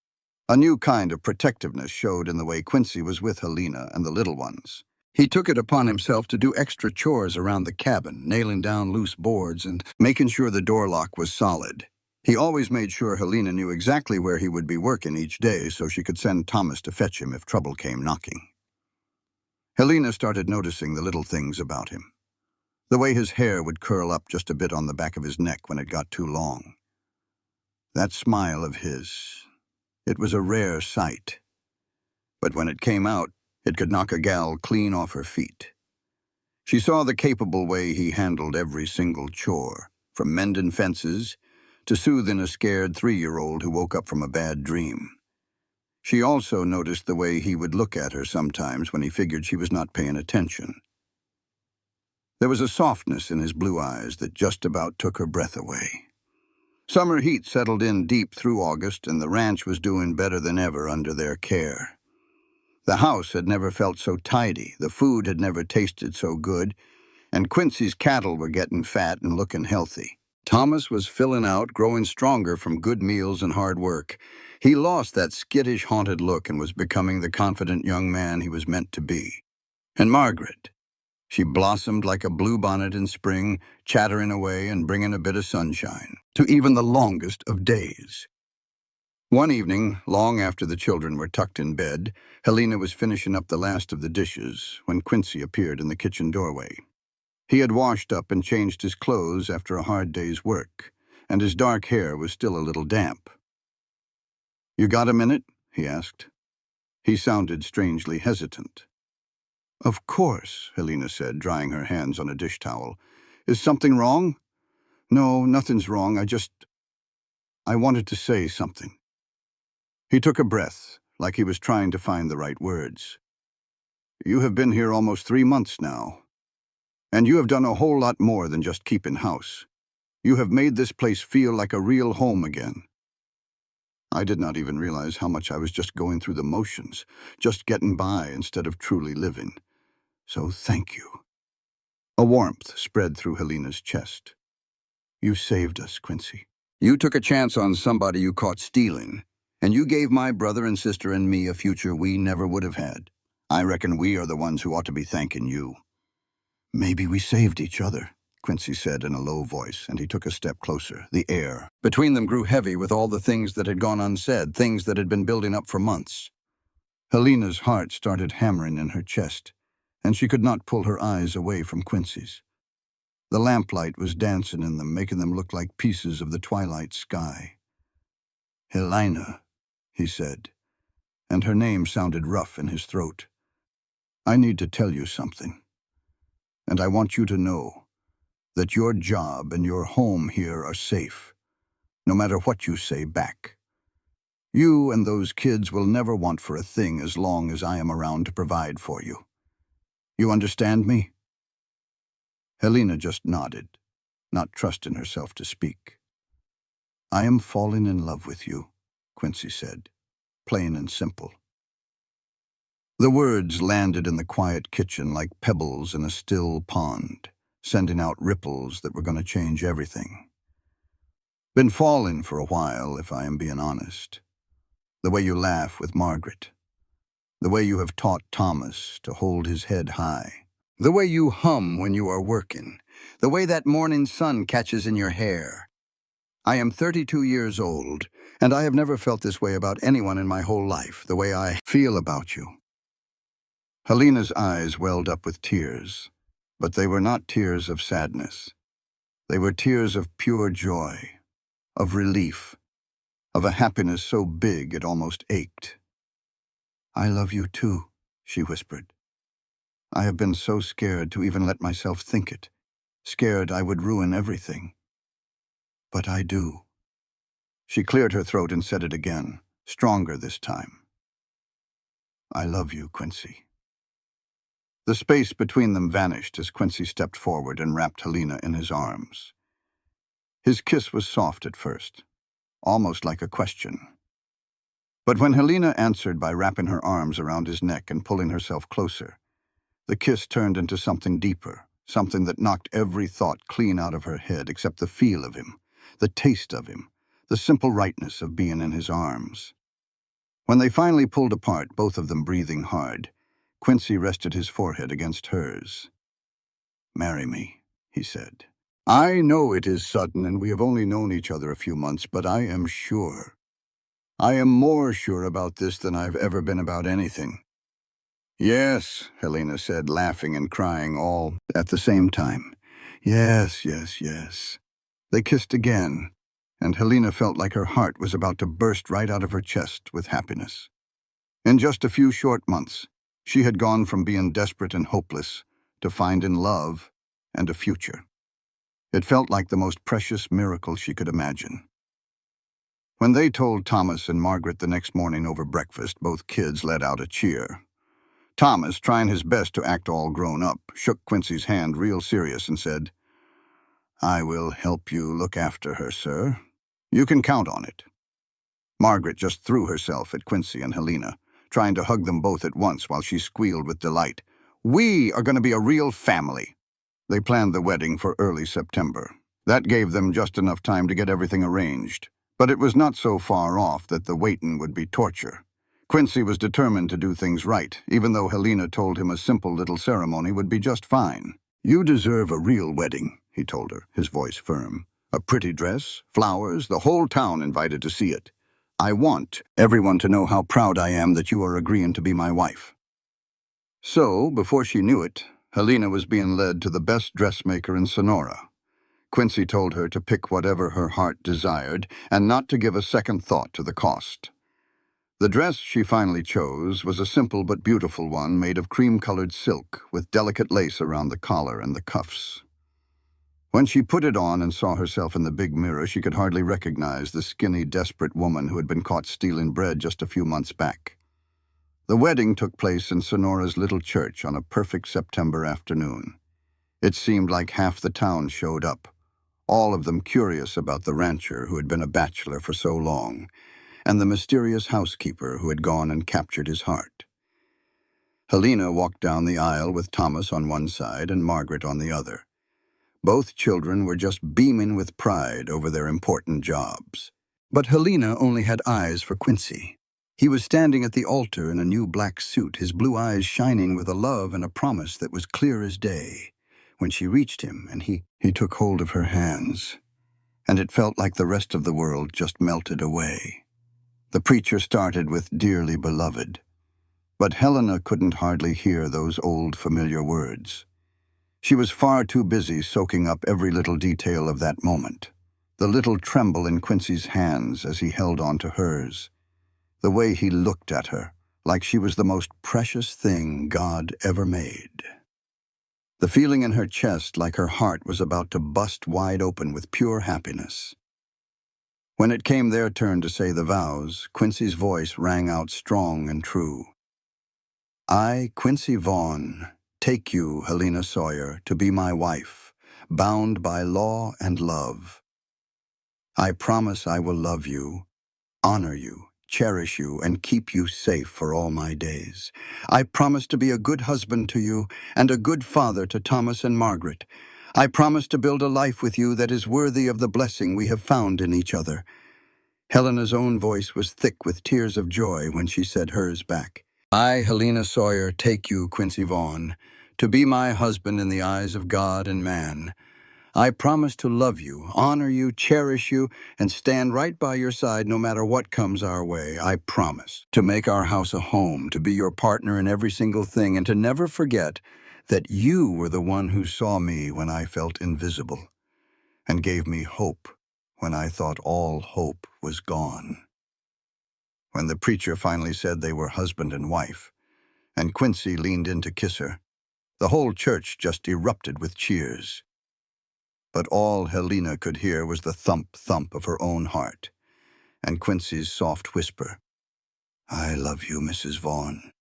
A new kind of protectiveness showed in the way Quincy was with Helena and the little ones. He took it upon himself to do extra chores around the cabin, nailing down loose boards and making sure the door lock was solid. He always made sure Helena knew exactly where he would be working each day so she could send Thomas to fetch him if trouble came knocking. Helena started noticing the little things about him. The way his hair would curl up just a bit on the back of his neck when it got too long. That smile of his, it was a rare sight. But when it came out, it could knock a gal clean off her feet. She saw the capable way he handled every single chore, from mending fences to soothing a scared 3-year-old who woke up from a bad dream. She also noticed the way he would look at her sometimes when he figured she was not paying attention. There was a softness in his blue eyes that just about took her breath away. Summer heat settled in deep through August, and the ranch was doing better than ever under their care. The house had never felt so tidy, the food had never tasted so good, and Quincy's cattle were getting fat and looking healthy. Thomas was filling out, growing stronger from good meals and hard work. He lost that skittish, haunted look and was becoming the confident young man he was meant to be. And Margaret, she blossomed like a bluebonnet in spring, chattering away and bringing a bit of sunshine to even the longest of days. One evening, long after the children were tucked in bed, Helena was finishing up the last of the dishes when Quincy appeared in the kitchen doorway. He had washed up and changed his clothes after a hard day's work, and his dark hair was still a little damp. "You got a minute?" he asked. He sounded strangely hesitant. "Of course," Helena said, drying her hands on a dish towel. "Is something wrong?" "No, nothing's wrong. I wanted to say something." He took a breath, like he was trying to find the right words. "You have been here almost 3 months now. And you have done a whole lot more than just keeping house. You have made this place feel like a real home again." I did not even realize how much I was just going through the motions, just getting by instead of truly living. So thank you. A warmth spread through Helena's chest. You saved us, Quincy. You took a chance on somebody you caught stealing, and you gave my brother and sister and me a future we never would have had. I reckon we are the ones who ought to be thanking you. Maybe we saved each other, Quincy said in a low voice, and he took a step closer. The air between them grew heavy with all the things that had gone unsaid, things that had been building up for months. Helena's heart started hammering in her chest, and she could not pull her eyes away from Quincy's. The lamplight was dancing in them, making them look like pieces of the twilight sky. "Helena," he said, and her name sounded rough in his throat. "I need to tell you something. And I want you to know that your job and your home here are safe, no matter what you say back. You and those kids will never want for a thing as long as I am around to provide for you. You understand me?" Helena just nodded, not trusting herself to speak. "I am falling in love with you," Quincy said, plain and simple. The words landed in the quiet kitchen like pebbles in a still pond, sending out ripples that were going to change everything. Been falling for a while, if I am being honest. The way you laugh with Margaret. The way you have taught Thomas to hold his head high. The way you hum when you are working. The way that morning sun catches in your hair. I am 32 years old, and I have never felt this way about anyone in my whole life, the way I feel about you. Helena's eyes welled up with tears, but they were not tears of sadness. They were tears of pure joy, of relief, of a happiness so big it almost ached. "I love you too," she whispered. "I have been so scared to even let myself think it, scared I would ruin everything. But I do." She cleared her throat and said it again, stronger this time. "I love you, Quincy." The space between them vanished as Quincy stepped forward and wrapped Helena in his arms. His kiss was soft at first, almost like a question. But when Helena answered by wrapping her arms around his neck and pulling herself closer, the kiss turned into something deeper, something that knocked every thought clean out of her head except the feel of him, the taste of him, the simple rightness of being in his arms. When they finally pulled apart, both of them breathing hard, Quincy rested his forehead against hers. "Marry me," he said. "I know it is sudden and we have only known each other a few months, but I am sure. I am more sure about this than I've ever been about anything." "Yes," Helena said, laughing and crying all at the same time. "Yes, yes, yes." They kissed again, and Helena felt like her heart was about to burst right out of her chest with happiness. In just a few short months, she had gone from being desperate and hopeless to finding love and a future. It felt like the most precious miracle she could imagine. When they told Thomas and Margaret the next morning over breakfast, both kids let out a cheer. Thomas, trying his best to act all grown up, shook Quincy's hand real serious and said, "I will help you look after her, sir. You can count on it." Margaret just threw herself at Quincy and Helena, trying to hug them both at once while she squealed with delight. "We are going to be a real family." They planned the wedding for early September. That gave them just enough time to get everything arranged. But it was not so far off that the waiting would be torture. Quincy was determined to do things right, even though Helena told him a simple little ceremony would be just fine. "You deserve a real wedding," he told her, his voice firm. "A pretty dress, flowers, the whole town invited to see it. I want everyone to know how proud I am that you are agreeing to be my wife." So, before she knew it, Helena was being led to the best dressmaker in Sonora. Quincy told her to pick whatever her heart desired and not to give a second thought to the cost. The dress she finally chose was a simple but beautiful one made of cream-colored silk with delicate lace around the collar and the cuffs. When she put it on and saw herself in the big mirror, she could hardly recognize the skinny, desperate woman who had been caught stealing bread just a few months back. The wedding took place in Sonora's little church on a perfect September afternoon. It seemed like half the town showed up, all of them curious about the rancher who had been a bachelor for so long, and the mysterious housekeeper who had gone and captured his heart. Helena walked down the aisle with Thomas on one side and Margaret on the other. Both children were just beaming with pride over their important jobs. But Helena only had eyes for Quincy. He was standing at the altar in a new black suit, his blue eyes shining with a love and a promise that was clear as day. When she reached him, and he took hold of her hands, and it felt like the rest of the world just melted away. The preacher started with "Dearly Beloved," but Helena couldn't hardly hear those old familiar words. She was far too busy soaking up every little detail of that moment. The little tremble in Quincy's hands as he held on to hers. The way he looked at her, like she was the most precious thing God ever made. The feeling in her chest like her heart was about to bust wide open with pure happiness. When it came their turn to say the vows, Quincy's voice rang out strong and true. "I, Quincy Vaughn, take you, Helena Sawyer, to be my wife, bound by law and love. I promise I will love you, honor you, cherish you, and keep you safe for all my days. I promise to be a good husband to you and a good father to Thomas and Margaret. I promise to build a life with you that is worthy of the blessing we have found in each other." Helena's own voice was thick with tears of joy when she said hers back. "I, Helena Sawyer, take you, Quincy Vaughn, to be my husband in the eyes of God and man. I promise to love you, honor you, cherish you, and stand right by your side no matter what comes our way. I promise to make our house a home, to be your partner in every single thing, and to never forget that you were the one who saw me when I felt invisible and gave me hope when I thought all hope was gone." When the preacher finally said they were husband and wife, and Quincy leaned in to kiss her, the whole church just erupted with cheers. But all Helena could hear was the thump-thump of her own heart, and Quincy's soft whisper, "I love you, Mrs. Vaughn."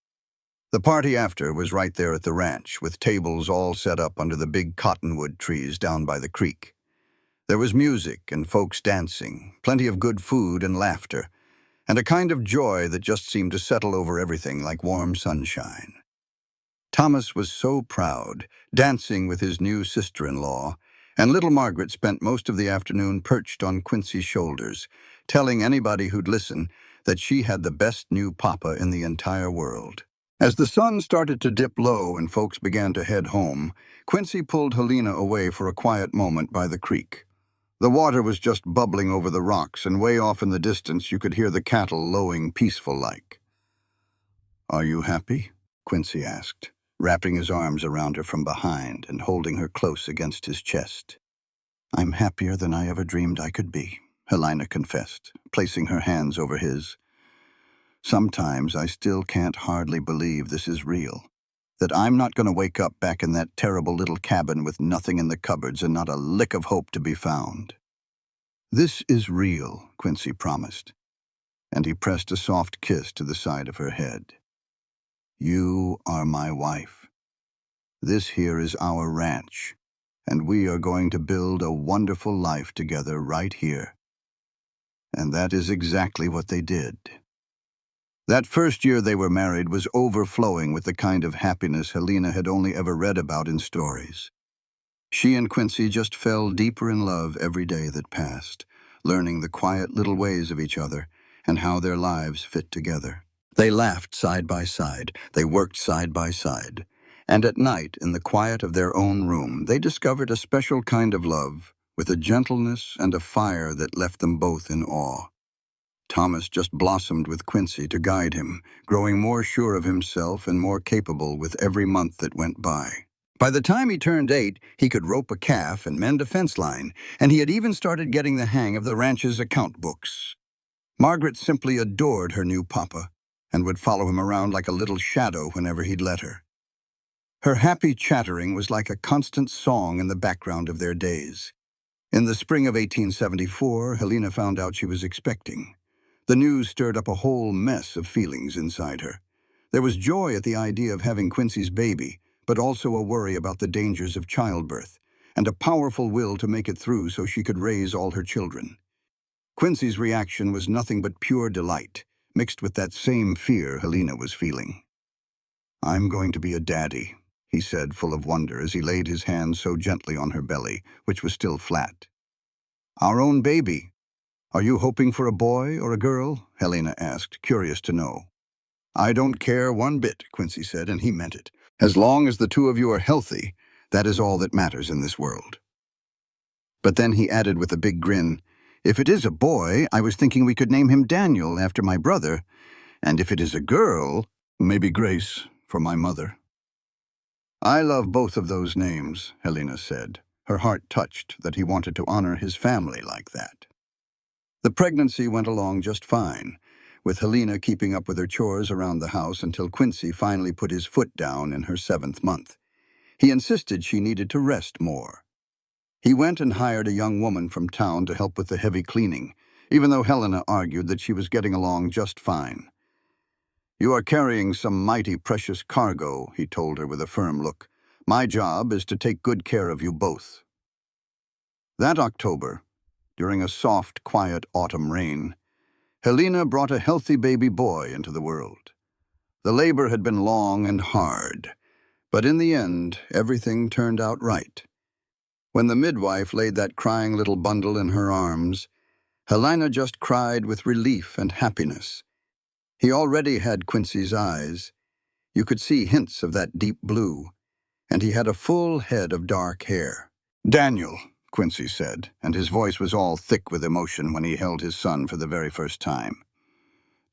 The party after was right there at the ranch, with tables all set up under the big cottonwood trees down by the creek. There was music and folks dancing, plenty of good food and laughter, and a kind of joy that just seemed to settle over everything like warm sunshine. Thomas was so proud, dancing with his new sister-in-law, and little Margaret spent most of the afternoon perched on Quincy's shoulders, telling anybody who'd listen that she had the best new papa in the entire world. As the sun started to dip low and folks began to head home, Quincy pulled Helena away for a quiet moment by the creek. The water was just bubbling over the rocks, and way off in the distance you could hear the cattle lowing peaceful-like. "Are you happy?" Quincy asked, wrapping his arms around her from behind and holding her close against his chest. "I'm happier than I ever dreamed I could be," Helena confessed, placing her hands over his. "Sometimes I still can't hardly believe this is real, that I'm not going to wake up back in that terrible little cabin with nothing in the cupboards and not a lick of hope to be found." "This is real," Quincy promised, and he pressed a soft kiss to the side of her head. "You are my wife. This here is our ranch, and we are going to build a wonderful life together right here." And that is exactly what they did. That first year they were married was overflowing with the kind of happiness Helena had only ever read about in stories. She and Quincy just fell deeper in love every day that passed, learning the quiet little ways of each other and how their lives fit together. They laughed side by side, they worked side by side, and at night, in the quiet of their own room, they discovered a special kind of love, with a gentleness and a fire that left them both in awe. Thomas just blossomed with Quincy to guide him, growing more sure of himself and more capable with every month that went by. By the time he turned 8, he could rope a calf and mend a fence line, and he had even started getting the hang of the ranch's account books. Margaret simply adored her new papa, and would follow him around like a little shadow whenever he'd let her. Her happy chattering was like a constant song in the background of their days. In the spring of 1874, Helena found out she was expecting. The news stirred up a whole mess of feelings inside her. There was joy at the idea of having Quincy's baby, but also a worry about the dangers of childbirth, and a powerful will to make it through so she could raise all her children. Quincy's reaction was nothing but pure delight, mixed with that same fear Helena was feeling. "I'm going to be a daddy," he said, full of wonder as he laid his hand so gently on her belly, which was still flat. "Our own baby. Are you hoping for a boy or a girl?" Helena asked, curious to know. "I don't care one bit," Quincy said, and he meant it. "As long as the two of you are healthy, that is all that matters in this world." But then he added with a big grin, "If it is a boy, I was thinking we could name him Daniel after my brother, and if it is a girl, maybe Grace for my mother." "I love both of those names," Helena said, her heart touched that he wanted to honor his family like that. The pregnancy went along just fine, with Helena keeping up with her chores around the house until Quincy finally put his foot down in her 7th month. He insisted she needed to rest more. He went and hired a young woman from town to help with the heavy cleaning, even though Helena argued that she was getting along just fine. "You are carrying some mighty precious cargo," he told her with a firm look. "My job is to take good care of you both." That October, during a soft, quiet autumn rain, Helena brought a healthy baby boy into the world. The labor had been long and hard, but in the end, everything turned out right. When the midwife laid that crying little bundle in her arms, Helena just cried with relief and happiness. He already had Quincy's eyes. You could see hints of that deep blue, and he had a full head of dark hair. "Daniel," Quincy said, and his voice was all thick with emotion when he held his son for the very first time.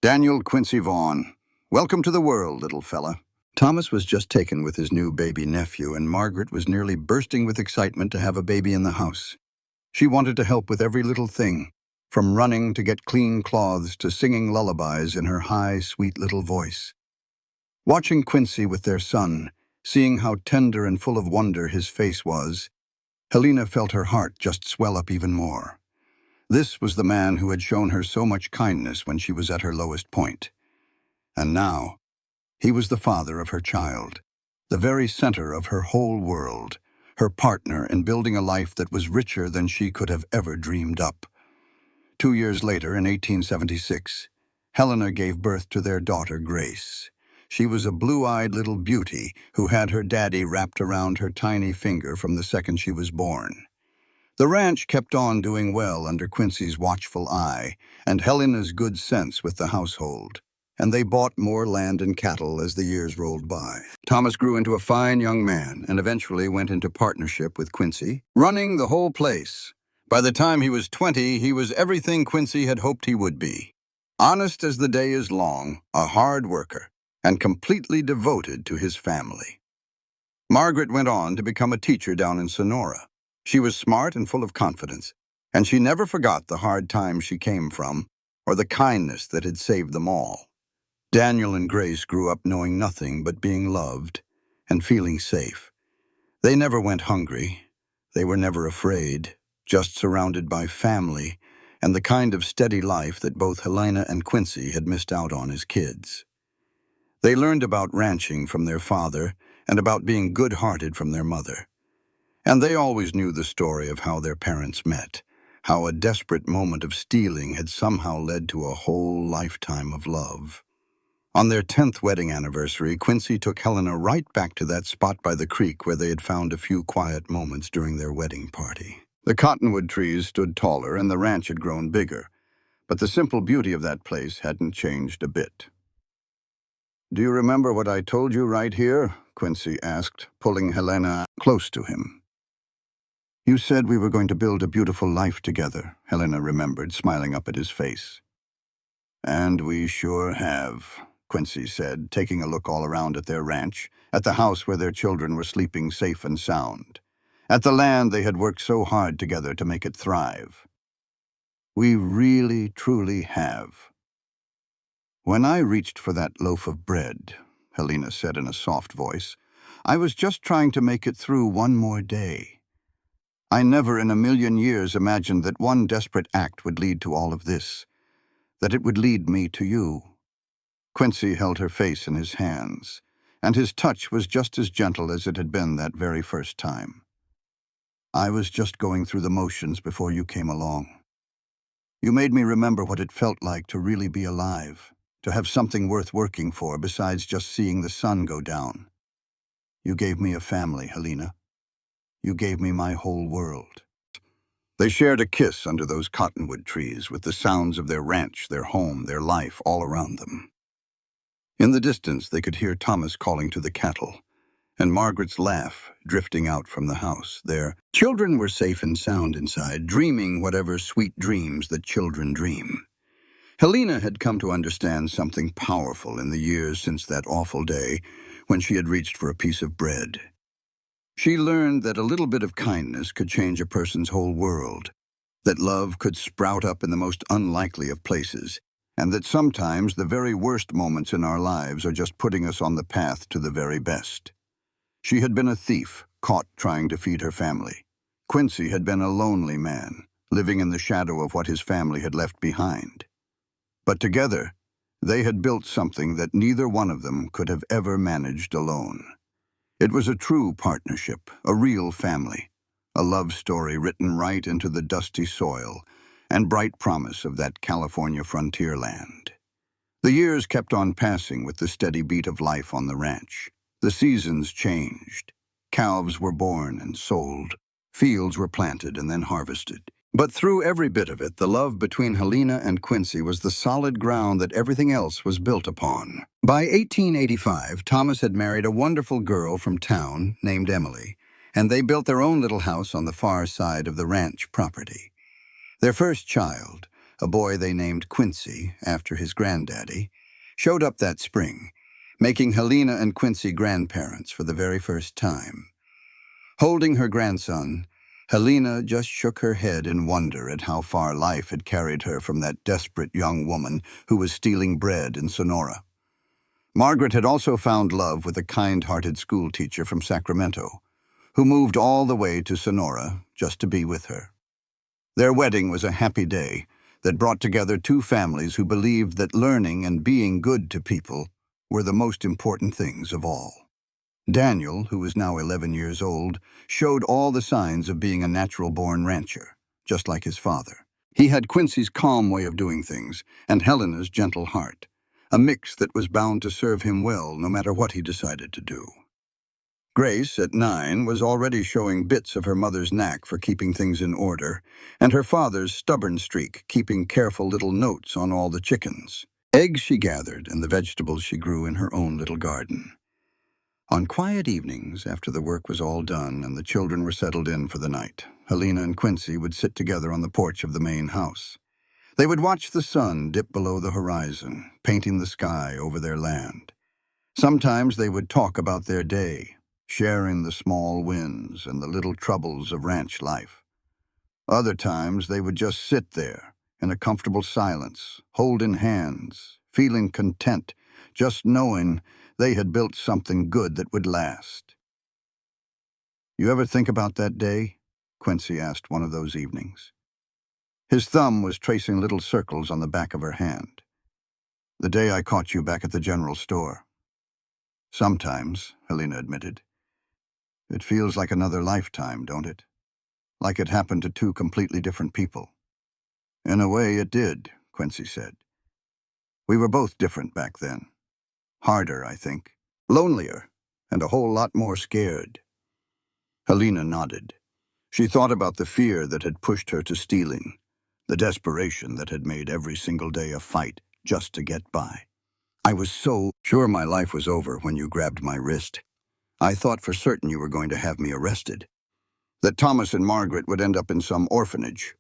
"Daniel Quincy Vaughn, welcome to the world, little fella." Thomas was just taken with his new baby nephew, and Margaret was nearly bursting with excitement to have a baby in the house. She wanted to help with every little thing, from running to get clean clothes to singing lullabies in her high, sweet little voice. Watching Quincy with their son, seeing how tender and full of wonder his face was, Helena felt her heart just swell up even more. This was the man who had shown her so much kindness when she was at her lowest point. And now, he was the father of her child, the very center of her whole world, her partner in building a life that was richer than she could have ever dreamed up. 2 years later, in 1876, Helena gave birth to their daughter, Grace. She was a blue-eyed little beauty who had her daddy wrapped around her tiny finger from the second she was born. The ranch kept on doing well under Quincy's watchful eye and Helena's good sense with the household, and they bought more land and cattle as the years rolled by. Thomas grew into a fine young man and eventually went into partnership with Quincy, running the whole place. By the time he was 20, he was everything Quincy had hoped he would be. Honest as the day is long, a hard worker, and completely devoted to his family. Margaret went on to become a teacher down in Sonora. She was smart and full of confidence, and she never forgot the hard times she came from or the kindness that had saved them all. Daniel and Grace grew up knowing nothing but being loved and feeling safe. They never went hungry. They were never afraid. just surrounded by family and the kind of steady life that both Helena and Quincy had missed out on as kids. They learned about ranching from their father and about being good-hearted from their mother. And they always knew the story of how their parents met, how a desperate moment of stealing had somehow led to a whole lifetime of love. On their 10th wedding anniversary, Quincy took Helena right back to that spot by the creek where they had found a few quiet moments during their wedding party. The cottonwood trees stood taller and the ranch had grown bigger, but the simple beauty of that place hadn't changed a bit. "Do you remember what I told you right here?" Quincy asked, pulling Helena close to him. "You said we were going to build a beautiful life together," Helena remembered, smiling up at his face. "And we sure have," Quincy said, taking a look all around at their ranch, at the house where their children were sleeping safe and sound, at the land they had worked so hard together to make it thrive. "We really, truly have." "When I reached for that loaf of bread," Helena said in a soft voice, "I was just trying to make it through one more day. I never in a million years imagined that one desperate act would lead to all of this, that it would lead me to you." Quincy held her face in his hands, and his touch was just as gentle as it had been that very first time. "I was just going through the motions before you came along. You made me remember what it felt like to really be alive, to have something worth working for besides just seeing the sun go down. You gave me a family, Helena. You gave me my whole world." They shared a kiss under those cottonwood trees, with the sounds of their ranch, their home, their life all around them. In the distance, they could hear Thomas calling to the cattle, and Margaret's laugh drifting out from the house. Their children were safe and sound inside, dreaming whatever sweet dreams that children dream. Helena had come to understand something powerful in the years since that awful day when she had reached for a piece of bread. She learned that a little bit of kindness could change a person's whole world, that love could sprout up in the most unlikely of places, and that sometimes the very worst moments in our lives are just putting us on the path to the very best. She had been a thief, caught trying to feed her family. Quincy had been a lonely man, living in the shadow of what his family had left behind. But together, they had built something that neither one of them could have ever managed alone. It was a true partnership, a real family, a love story written right into the dusty soil and bright promise of that California frontier land. The years kept on passing with the steady beat of life on the ranch. The seasons changed. Calves were born and sold. Fields were planted and then harvested. But through every bit of it, the love between Helena and Quincy was the solid ground that everything else was built upon. By 1885, Thomas had married a wonderful girl from town named Emily, and they built their own little house on the far side of the ranch property. Their first child, a boy they named Quincy, after his granddaddy, showed up that spring, making Helena and Quincy grandparents for the very first time. Holding her grandson, Helena just shook her head in wonder at how far life had carried her from that desperate young woman who was stealing bread in Sonora. Margaret had also found love with a kind-hearted schoolteacher from Sacramento, who moved all the way to Sonora just to be with her. Their wedding was a happy day that brought together two families who believed that learning and being good to people were the most important things of all. Daniel, who was now 11 years old, showed all the signs of being a natural-born rancher, just like his father. He had Quincy's calm way of doing things and Helena's gentle heart, a mix that was bound to serve him well no matter what he decided to do. Grace, at 9, was already showing bits of her mother's knack for keeping things in order, and her father's stubborn streak keeping careful little notes on all the chickens. Eggs she gathered and the vegetables she grew in her own little garden. On quiet evenings, after the work was all done and the children were settled in for the night, Helena and Quincy would sit together on the porch of the main house. They would watch the sun dip below the horizon, painting the sky over their land. Sometimes they would talk about their day, sharing the small wins and the little troubles of ranch life. Other times they would just sit there in a comfortable silence, holding hands, feeling content, just knowing they had built something good that would last. "You ever think about that day?" Quincy asked one of those evenings. His thumb was tracing little circles on the back of her hand. The day I caught you back at the general store. Sometimes, Helena admitted. It feels like another lifetime, don't it? Like it happened to two completely different people. In a way, it did, Quincy said. We were both different back then. Harder, I think. Lonelier, and a whole lot more scared. Helena nodded. She thought about the fear that had pushed her to stealing, the desperation that had made every single day a fight just to get by. I was so sure my life was over when you grabbed my wrist. I thought for certain you were going to have me arrested. That Thomas and Margaret would end up in some orphanage,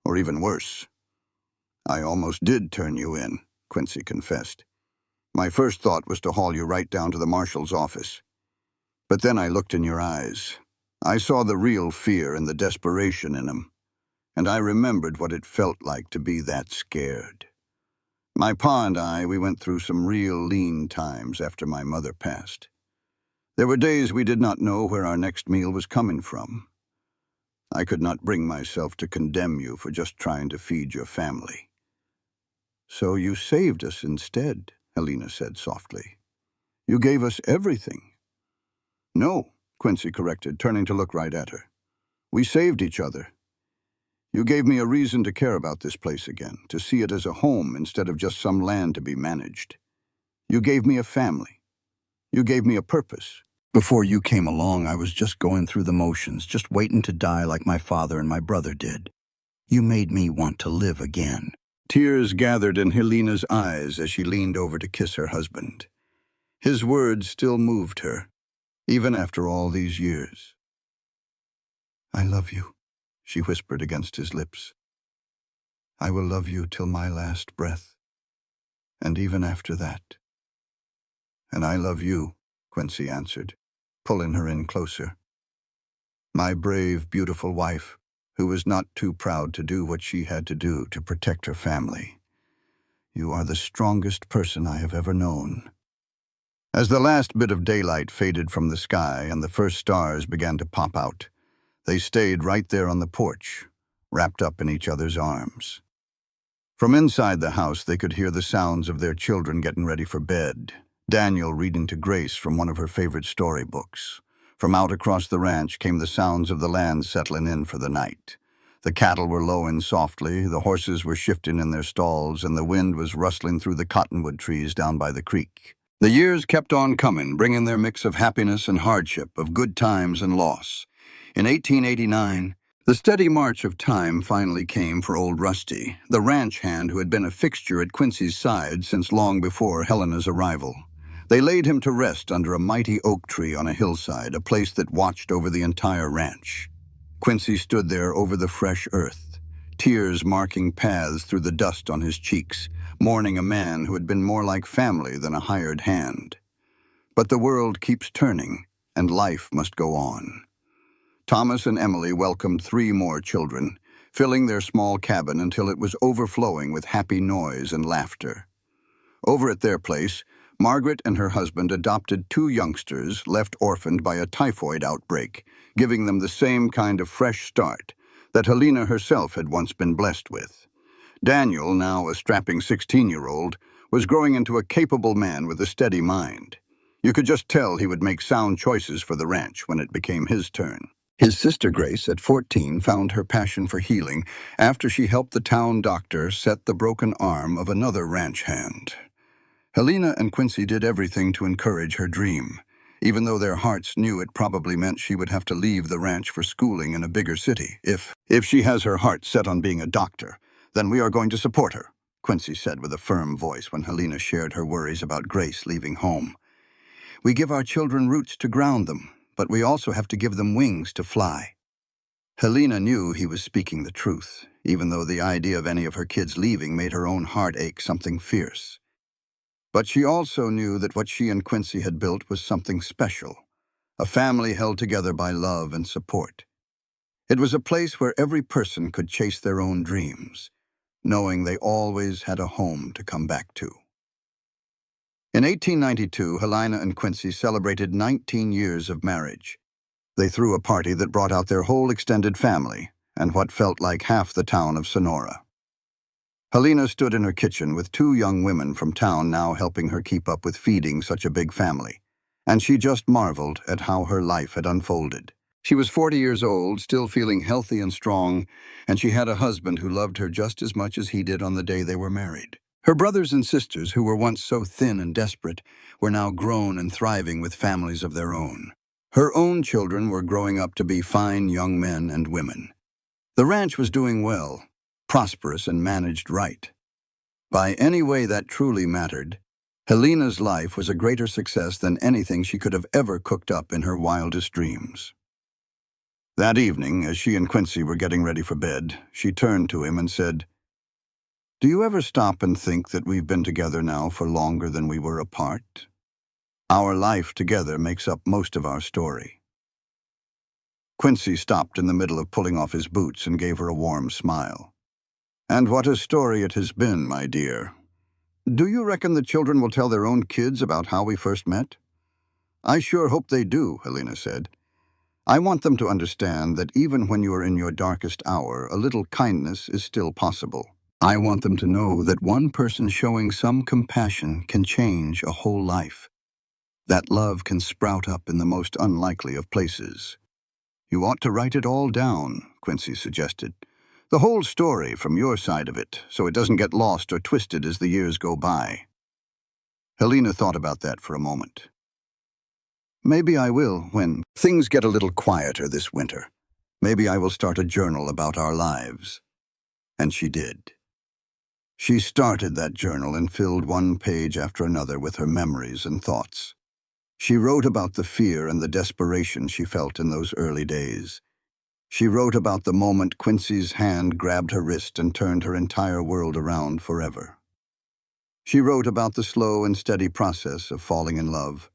or even worse. I almost did turn you in, Quincy confessed. My first thought was to haul you right down to the marshal's office. But then I looked in your eyes. I saw the real fear and the desperation in them, and I remembered what it felt like to be that scared. My pa and we went through some real lean times after my mother passed. There were days we did not know where our next meal was coming from. I could not bring myself to condemn you for just trying to feed your family. So you saved us instead, Helena said softly. You gave us everything. No, Quincy corrected, turning to look right at her. We saved each other. You gave me a reason to care about this place again, to see it as a home instead of just some land to be managed. You gave me a family. You gave me a purpose. Before you came along, I was just going through the motions, just waiting to die like my father and my brother did. You made me want to live again. Tears gathered in Helena's eyes as she leaned over to kiss her husband. His words still moved her, even after all these years. I love you, she whispered against his lips. I will love you till my last breath, and even after that. And I love you, Quincy answered, pulling her in closer. My brave, beautiful wife, who was not too proud to do what she had to do to protect her family. You are the strongest person I have ever known. As the last bit of daylight faded from the sky and the first stars began to pop out, they stayed right there on the porch, wrapped up in each other's arms. From inside the house, they could hear the sounds of their children getting ready for bed, Daniel reading to Grace from one of her favorite storybooks. From out across the ranch came the sounds of the land settling in for the night. The cattle were lowing softly, the horses were shifting in their stalls, and the wind was rustling through the cottonwood trees down by the creek. The years kept on coming, bringing their mix of happiness and hardship, of good times and loss. In 1889, the steady march of time finally came for old Rusty, the ranch hand who had been a fixture at Quincy's side since long before Helena's arrival. They laid him to rest under a mighty oak tree on a hillside, a place that watched over the entire ranch. Quincy stood there over the fresh earth, tears marking paths through the dust on his cheeks, mourning a man who had been more like family than a hired hand. But the world keeps turning, and life must go on. Thomas and Emily welcomed 3 more children, filling their small cabin until it was overflowing with happy noise and laughter. Over at their place, Margaret and her husband adopted 2 youngsters left orphaned by a typhoid outbreak, giving them the same kind of fresh start that Helena herself had once been blessed with. Daniel, now a strapping 16-year-old, was growing into a capable man with a steady mind. You could just tell he would make sound choices for the ranch when it became his turn. His sister Grace, at 14, found her passion for healing after she helped the town doctor set the broken arm of another ranch hand. Helena and Quincy did everything to encourage her dream, even though their hearts knew it probably meant she would have to leave the ranch for schooling in a bigger city. If she has her heart set on being a doctor, then we are going to support her, Quincy said with a firm voice when Helena shared her worries about Grace leaving home. We give our children roots to ground them, but we also have to give them wings to fly. Helena knew he was speaking the truth, even though the idea of any of her kids leaving made her own heart ache something fierce. But she also knew that what she and Quincy had built was something special, a family held together by love and support. It was a place where every person could chase their own dreams, knowing they always had a home to come back to. In 1892, Helena and Quincy celebrated 19 years of marriage. They threw a party that brought out their whole extended family and what felt like half the town of Sonora. Helena stood in her kitchen with two young women from town now helping her keep up with feeding such a big family, and she just marveled at how her life had unfolded. She was 40 years old, still feeling healthy and strong, and she had a husband who loved her just as much as he did on the day they were married. Her brothers and sisters, who were once so thin and desperate, were now grown and thriving with families of their own. Her own children were growing up to be fine young men and women. The ranch was doing well, prosperous and managed right. By any way that truly mattered, Helena's life was a greater success than anything she could have ever cooked up in her wildest dreams. That evening, as she and Quincy were getting ready for bed, she turned to him and said, "Do you ever stop and think that we've been together now for longer than we were apart? Our life together makes up most of our story." Quincy stopped in the middle of pulling off his boots and gave her a warm smile. "And what a story it has been, my dear. Do you reckon the children will tell their own kids about how we first met?" "I sure hope they do," Helena said. "I want them to understand that even when you are in your darkest hour, a little kindness is still possible. I want them to know that one person showing some compassion can change a whole life. That love can sprout up in the most unlikely of places." "You ought to write it all down," Quincy suggested. "The whole story from your side of it, so it doesn't get lost or twisted as the years go by." Helena thought about that for a moment. "Maybe I will when things get a little quieter this winter. Maybe I will start a journal about our lives." And she did. She started that journal and filled one page after another with her memories and thoughts. She wrote about the fear and the desperation she felt in those early days. She wrote about the moment Quincy's hand grabbed her wrist and turned her entire world around forever. She wrote about the slow and steady process of falling in love,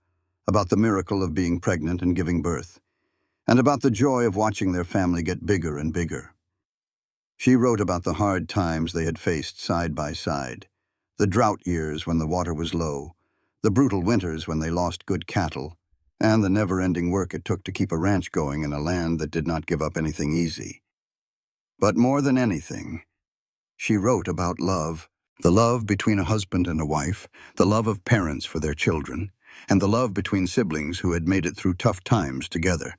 about the miracle of being pregnant and giving birth, and about the joy of watching their family get bigger and bigger. She wrote about the hard times they had faced side by side, the drought years when the water was low, the brutal winters when they lost good cattle, and the never-ending work it took to keep a ranch going in a land that did not give up anything easy. But more than anything, she wrote about love, the love between a husband and a wife, the love of parents for their children, and the love between siblings who had made it through tough times together.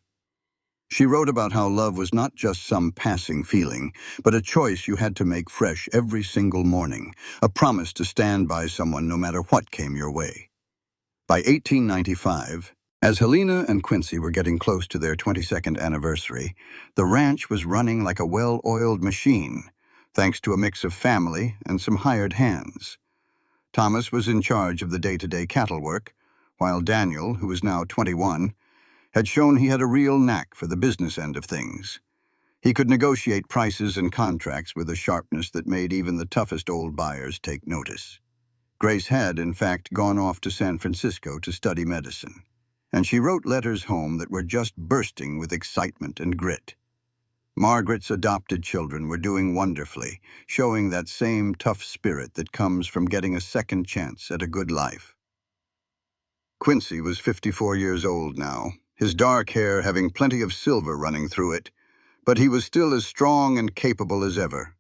She wrote about how love was not just some passing feeling, but a choice you had to make fresh every single morning, a promise to stand by someone no matter what came your way. By 1895, as Helena and Quincy were getting close to their 22nd anniversary, the ranch was running like a well-oiled machine, thanks to a mix of family and some hired hands. Thomas was in charge of the day-to-day cattle work, while Daniel, who was now 21, had shown he had a real knack for the business end of things. He could negotiate prices and contracts with a sharpness that made even the toughest old buyers take notice. Grace had, in fact, gone off to San Francisco to study medicine, and she wrote letters home that were just bursting with excitement and grit. Margaret's adopted children were doing wonderfully, showing that same tough spirit that comes from getting a second chance at a good life. Quincy was 54 years old now, his dark hair having plenty of silver running through it, but he was still as strong and capable as ever.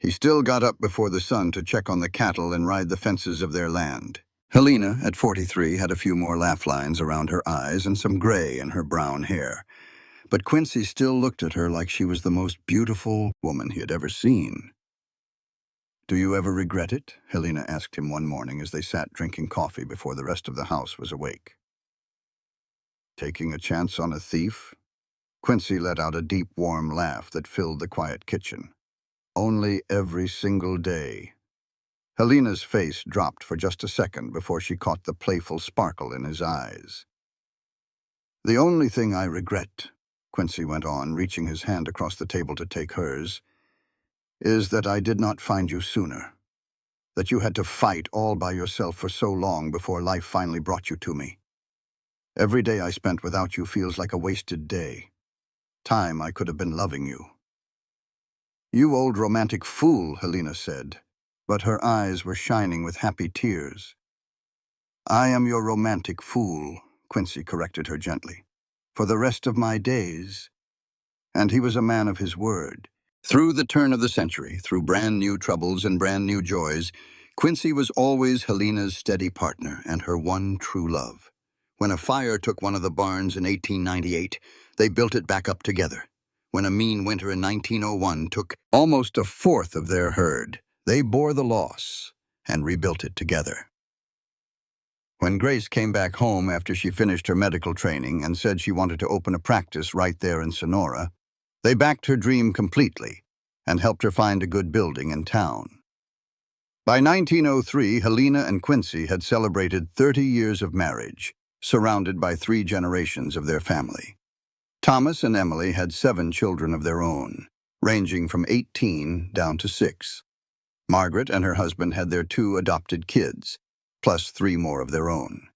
He still got up before the sun to check on the cattle and ride the fences of their land. Helena, at 43, had a few more laugh lines around her eyes and some gray in her brown hair, but Quincy still looked at her like she was the most beautiful woman he had ever seen. "Do you ever regret it?" Helena asked him one morning as they sat drinking coffee before the rest of the house was awake. "Taking a chance on a thief?" Quincy let out a deep, warm laugh that filled the quiet kitchen. "Only every single day." Helena's face dropped for just a second before she caught the playful sparkle in his eyes. "The only thing I regret," Quincy went on, reaching his hand across the table to take hers, "is that I did not find you sooner. That you had to fight all by yourself for so long before life finally brought you to me. Every day I spent without you feels like a wasted day. Time I could have been loving you." "You old romantic fool," Helena said, but her eyes were shining with happy tears. "I am your romantic fool," Quincy corrected her gently. for the rest of my days. And he was a man of his word. Through the turn of the century, through brand new troubles and brand new joys, Quincy was always Helena's steady partner and her one true love. When a fire took one of the barns in 1898, they built it back up together. When a mean winter in 1901 took almost a fourth of their herd, they bore the loss and rebuilt it together. When Grace came back home after she finished her medical training and said she wanted to open a practice right there in Sonora, they backed her dream completely and helped her find a good building in town. By 1903, Helena and Quincy had celebrated 30 years of marriage, surrounded by 3 generations of their family. Thomas and Emily had 7 children of their own, ranging from 18 down to 6. Margaret and her husband had their 2 adopted kids, plus 3 more of their own.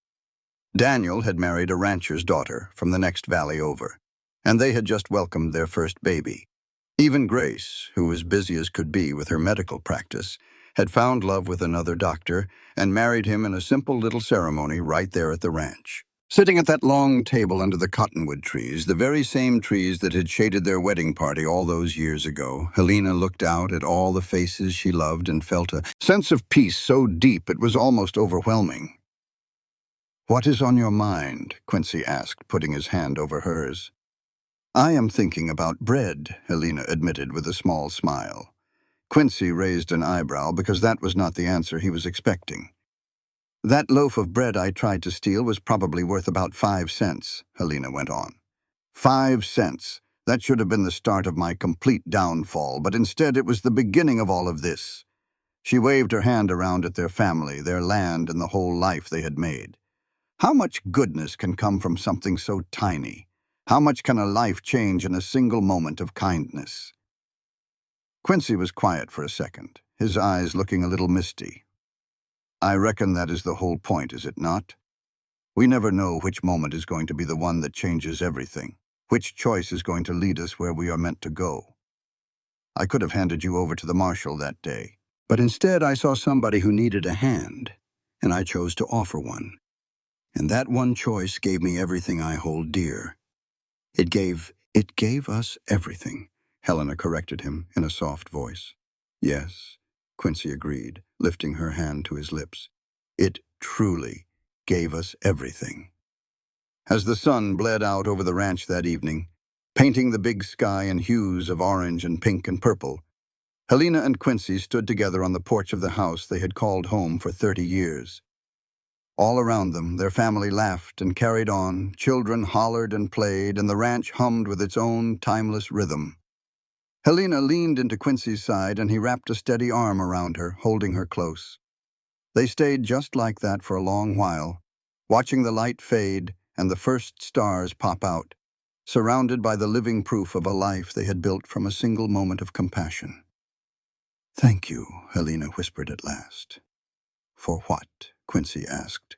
Daniel had married a rancher's daughter from the next valley over, and they had just welcomed their first baby. Even Grace, who was busy as could be with her medical practice, had found love with another doctor and married him in a simple little ceremony right there at the ranch. Sitting at that long table under the cottonwood trees, the very same trees that had shaded their wedding party all those years ago, Helena looked out at all the faces she loved and felt a sense of peace so deep it was almost overwhelming. "What is on your mind?" Quincy asked, putting his hand over hers. "I am thinking about bread," Helena admitted with a small smile. Quincy raised an eyebrow because that was not the answer he was expecting. "That loaf of bread I tried to steal was probably worth about 5 cents, Helena went on. 5 cents. That should have been the start of my complete downfall, but instead it was the beginning of all of this. She waved her hand around at their family, their land, and the whole life they had made. How much goodness can come from something so tiny? How much can a life change in a single moment of kindness? Quincy was quiet for a second, his eyes looking a little misty. I reckon that is the whole point, is it not? We never know which moment is going to be the one that changes everything, which choice is going to lead us where we are meant to go. I could have handed you over to the marshal that day, but instead I saw somebody who needed a hand, and I chose to offer one. And that one choice gave me everything I hold dear. It gave us everything, Helena corrected him in a soft voice. Yes, Quincy agreed, lifting her hand to his lips. It truly gave us everything. As the sun bled out over the ranch that evening, painting the big sky in hues of orange and pink and purple, Helena and Quincy stood together on the porch of the house they had called home for 30 years. All around them, their family laughed and carried on, children hollered and played, and the ranch hummed with its own timeless rhythm. Helena leaned into Quincy's side, and he wrapped a steady arm around her, holding her close. They stayed just like that for a long while, watching the light fade and the first stars pop out, surrounded by the living proof of a life they had built from a single moment of compassion. "Thank you," Helena whispered at last. "For what?" Quincy asked,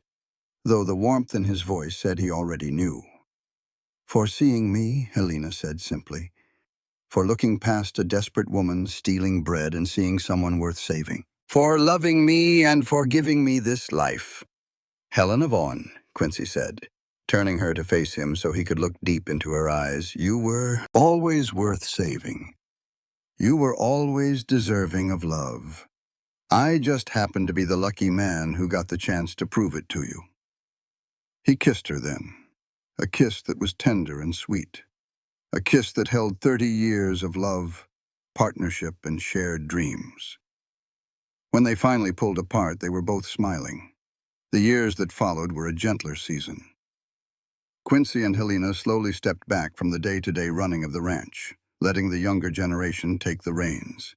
though the warmth in his voice said he already knew. "For seeing me," Helena said simply. "For looking past a desperate woman stealing bread and seeing someone worth saving. For loving me and for giving me this life." "Helena Vaughn," Quincy said, turning her to face him so he could look deep into her eyes, "you were always worth saving. You were always deserving of love. I just happened to be the lucky man who got the chance to prove it to you." He kissed her then, a kiss that was tender and sweet, a kiss that held 30 years of love, partnership, and shared dreams. When they finally pulled apart, they were both smiling. The years that followed were a gentler season. Quincy and Helena slowly stepped back from the day-to-day running of the ranch, letting the younger generation take the reins.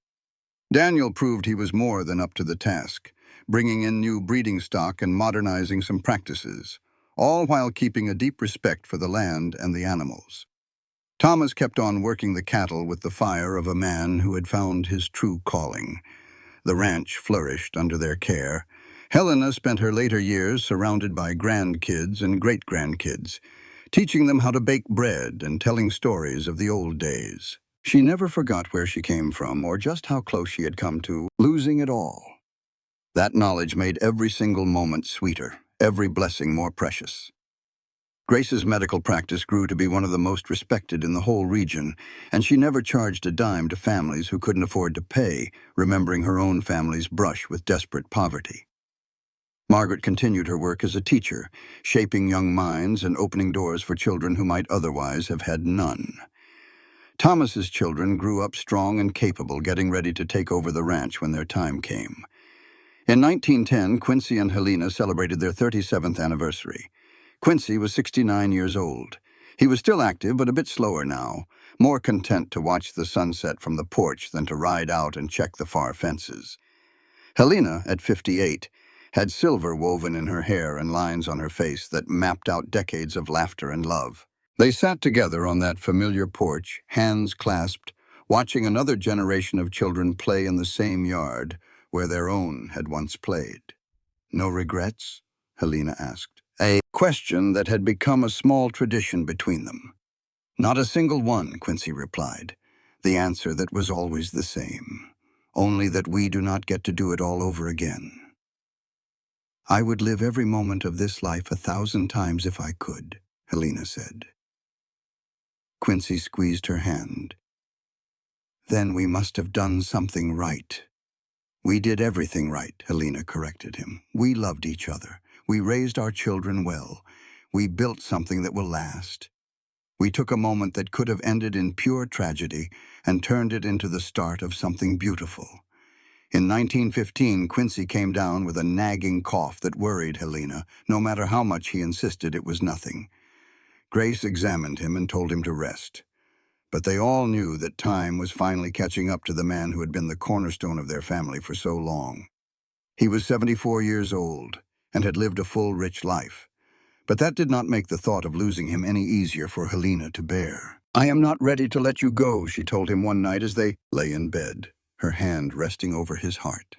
Daniel proved he was more than up to the task, bringing in new breeding stock and modernizing some practices, all while keeping a deep respect for the land and the animals. Thomas kept on working the cattle with the fire of a man who had found his true calling. The ranch flourished under their care. Helena spent her later years surrounded by grandkids and great-grandkids, teaching them how to bake bread and telling stories of the old days. She never forgot where she came from or just how close she had come to losing it all. That knowledge made every single moment sweeter, every blessing more precious. Grace's medical practice grew to be one of the most respected in the whole region, and she never charged a dime to families who couldn't afford to pay, remembering her own family's brush with desperate poverty. Margaret continued her work as a teacher, shaping young minds and opening doors for children who might otherwise have had none. Thomas's children grew up strong and capable, getting ready to take over the ranch when their time came. In 1910, Quincy and Helena celebrated their 37th anniversary. Quincy was 69 years old. He was still active, but a bit slower now, more content to watch the sunset from the porch than to ride out and check the far fences. Helena, at 58, had silver woven in her hair and lines on her face that mapped out decades of laughter and love. They sat together on that familiar porch, hands clasped, watching another generation of children play in the same yard where their own had once played. "No regrets?" Helena asked, a question that had become a small tradition between them. "Not a single one," Quincy replied, the answer that was always the same, only that we do not get to do it all over again. "I would live every moment of this life 1,000 times if I could," Helena said. Quincy squeezed her hand. "Then we must have done something right." "We did everything right," Helena corrected him. "We loved each other. We raised our children well. We built something that will last. We took a moment that could have ended in pure tragedy and turned it into the start of something beautiful." In 1915, Quincy came down with a nagging cough that worried Helena, no matter how much he insisted it was nothing. Grace examined him and told him to rest. But they all knew that time was finally catching up to the man who had been the cornerstone of their family for so long. He was 74 years old and had lived a full, rich life. But that did not make the thought of losing him any easier for Helena to bear. "I am not ready to let you go," she told him one night as they lay in bed, her hand resting over his heart.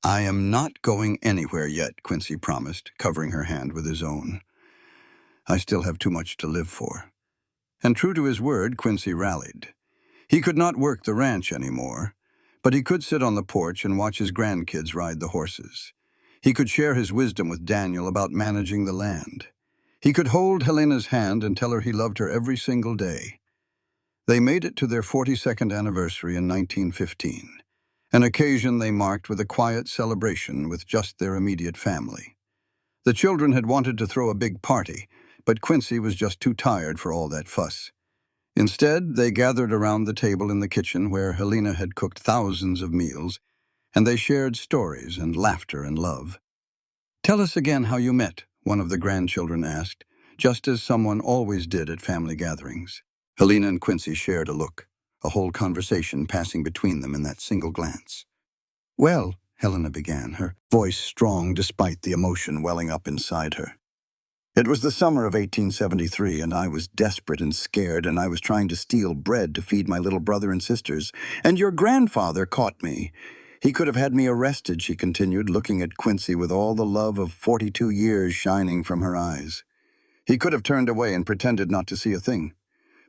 "I am not going anywhere yet," Quincy promised, covering her hand with his own. "I still have too much to live for." And true to his word, Quincy rallied. He could not work the ranch anymore, but he could sit on the porch and watch his grandkids ride the horses. He could share his wisdom with Daniel about managing the land. He could hold Helena's hand and tell her he loved her every single day. They made it to their 42nd anniversary in 1915, an occasion they marked with a quiet celebration with just their immediate family. The children had wanted to throw a big party, but Quincy was just too tired for all that fuss. Instead, they gathered around the table in the kitchen where Helena had cooked thousands of meals, and they shared stories and laughter and love. "Tell us again how you met," one of the grandchildren asked, just as someone always did at family gatherings. Helena and Quincy shared a look, a whole conversation passing between them in that single glance. "Well," Helena began, her voice strong despite the emotion welling up inside her. "It was the summer of 1873, and I was desperate and scared, and I was trying to steal bread to feed my little brother and sisters, and your grandfather caught me. He could have had me arrested," she continued, looking at Quincy with all the love of 42 years shining from her eyes. "He could have turned away and pretended not to see a thing.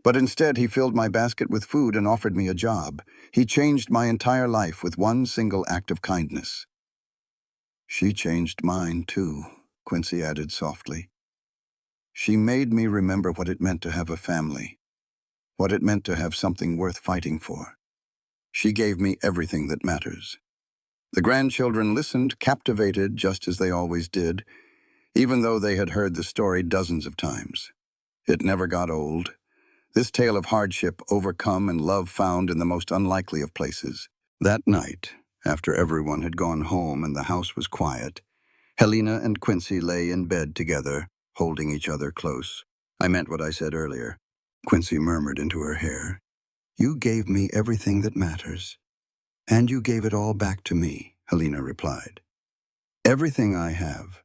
But instead, he filled my basket with food and offered me a job. He changed my entire life with one single act of kindness." "She changed mine, too," Quincy added softly. "She made me remember what it meant to have a family, what it meant to have something worth fighting for. She gave me everything that matters." The grandchildren listened, captivated, just as they always did, even though they had heard the story dozens of times. It never got old. This tale of hardship overcome and love found in the most unlikely of places. That night, after everyone had gone home and the house was quiet, Helena and Quincy lay in bed together, holding each other close. "I meant what I said earlier," Quincy murmured into her hair. "You gave me everything that matters. And you gave it all back to me," Helena replied. "Everything I have,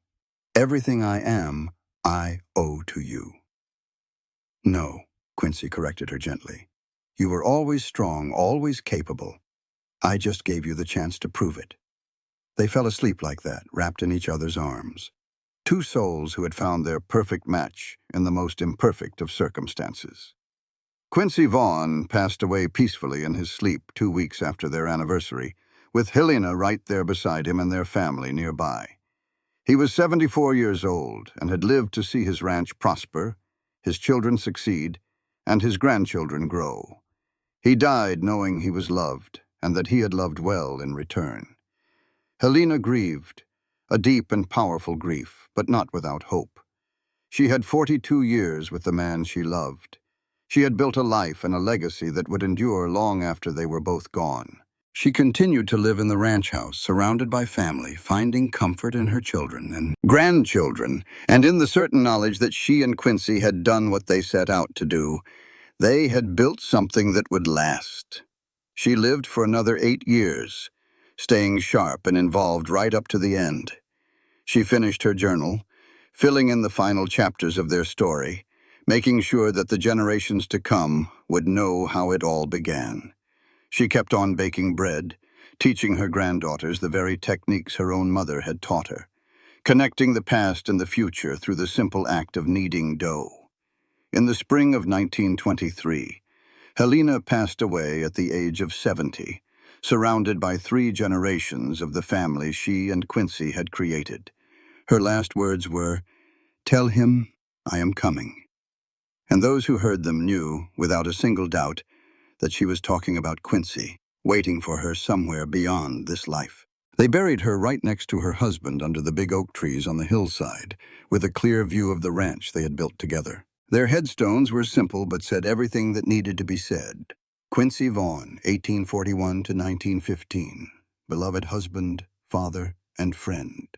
everything I am, I owe to you." "No," Quincy corrected her gently. "You were always strong, always capable. I just gave you the chance to prove it." They fell asleep like that, wrapped in each other's arms. Two souls who had found their perfect match in the most imperfect of circumstances. Quincy Vaughn passed away peacefully in his sleep 2 weeks after their anniversary, with Helena right there beside him and their family nearby. He was 74 years old and had lived to see his ranch prosper, his children succeed, and his grandchildren grow. He died knowing he was loved, and that he had loved well in return. Helena grieved, a deep and powerful grief, but not without hope. She had 42 years with the man she loved. She had built a life and a legacy that would endure long after they were both gone. She continued to live in the ranch house, surrounded by family, finding comfort in her children and grandchildren, and in the certain knowledge that she and Quincy had done what they set out to do. They had built something that would last. She lived for another 8 years, staying sharp and involved right up to the end. She finished her journal, filling in the final chapters of their story, making sure that the generations to come would know how it all began. She kept on baking bread, teaching her granddaughters the very techniques her own mother had taught her, connecting the past and the future through the simple act of kneading dough. In the spring of 1923, Helena passed away at the age of 70, surrounded by 3 generations of the family she and Quincy had created. Her last words were, "Tell him I am coming." And those who heard them knew, without a single doubt, that she was talking about Quincy, waiting for her somewhere beyond this life. They buried her right next to her husband under the big oak trees on the hillside, with a clear view of the ranch they had built together. Their headstones were simple but said everything that needed to be said. Quincy Vaughn, 1841 to 1915, beloved husband, father, and friend.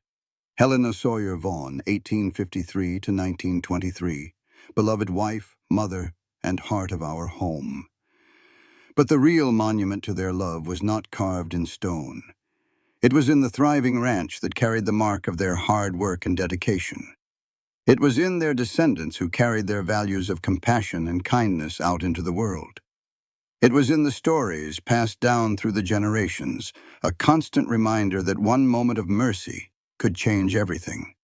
Helena Sawyer Vaughn, 1853 to 1923, beloved wife, mother, and heart of our home. But the real monument to their love was not carved in stone. It was in the thriving ranch that carried the mark of their hard work and dedication. It was in their descendants who carried their values of compassion and kindness out into the world. It was in the stories passed down through the generations, a constant reminder that one moment of mercy could change everything.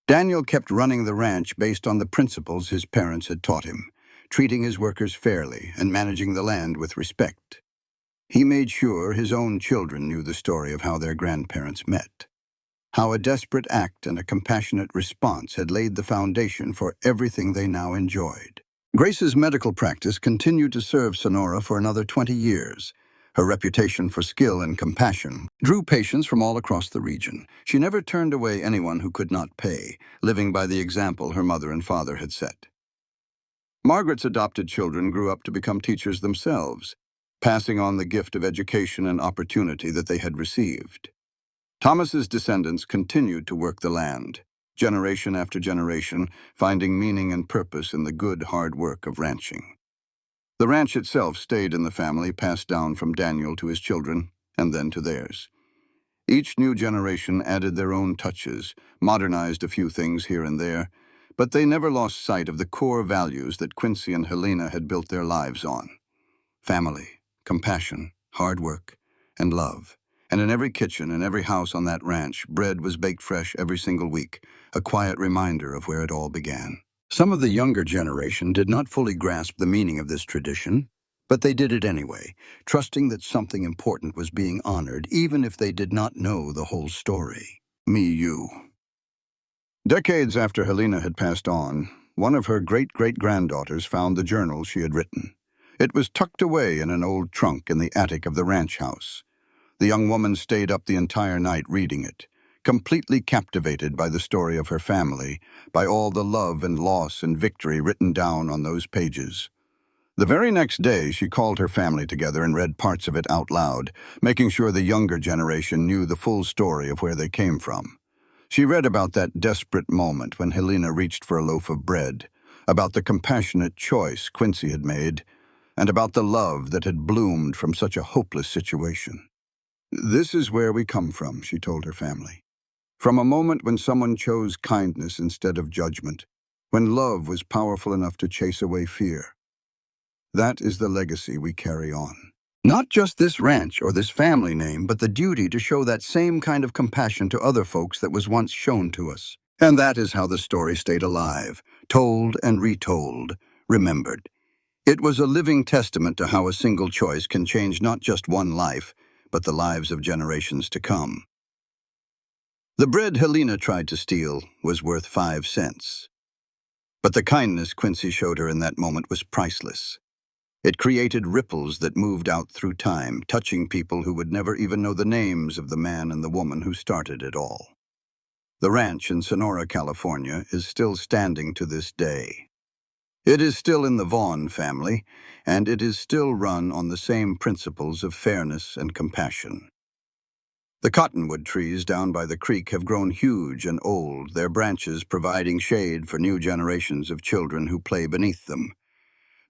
Daniel kept running the ranch based on the principles his parents had taught him, treating his workers fairly and managing the land with respect. He made sure his own children knew the story of how their grandparents met, how a desperate act and a compassionate response had laid the foundation for everything they now enjoyed. Grace's medical practice continued to serve Sonora for another 20 years. Her reputation for skill and compassion drew patients from all across the region. She never turned away anyone who could not pay, living by the example her mother and father had set. Margaret's adopted children grew up to become teachers themselves, passing on the gift of education and opportunity that they had received. Thomas's descendants continued to work the land, generation after generation, finding meaning and purpose in the good, hard work of ranching. The ranch itself stayed in the family, passed down from Daniel to his children, and then to theirs. Each new generation added their own touches, modernized a few things here and there, but they never lost sight of the core values that Quincy and Helena had built their lives on: family, compassion, hard work, and love. And in every kitchen and every house on that ranch, bread was baked fresh every single week, a quiet reminder of where it all began. Some of the younger generation did not fully grasp the meaning of this tradition, but they did it anyway, trusting that something important was being honored, even if they did not know the whole story. You. Decades after Helena had passed on, one of her great-great-granddaughters found the journal she had written. It was tucked away in an old trunk in the attic of the ranch house. The young woman stayed up the entire night reading it, completely captivated by the story of her family, by all the love and loss and victory written down on those pages. The very next day, she called her family together and read parts of it out loud, making sure the younger generation knew the full story of where they came from. She read about that desperate moment when Helena reached for a loaf of bread, about the compassionate choice Quincy had made, and about the love that had bloomed from such a hopeless situation. "This is where we come from," she told her family. "From a moment when someone chose kindness instead of judgment, when love was powerful enough to chase away fear. That is the legacy we carry on. Not just this ranch or this family name, but the duty to show that same kind of compassion to other folks that was once shown to us. And that is how the story stayed alive, told and retold, remembered. It was a living testament to how a single choice can change not just one life, but the lives of generations to come." The bread Helena tried to steal was worth 5 cents. But the kindness Quincy showed her in that moment was priceless. It created ripples that moved out through time, touching people who would never even know the names of the man and the woman who started it all. The ranch in Sonora, California, is still standing to this day. It is still in the Vaughn family, and it is still run on the same principles of fairness and compassion. The cottonwood trees down by the creek have grown huge and old, their branches providing shade for new generations of children who play beneath them.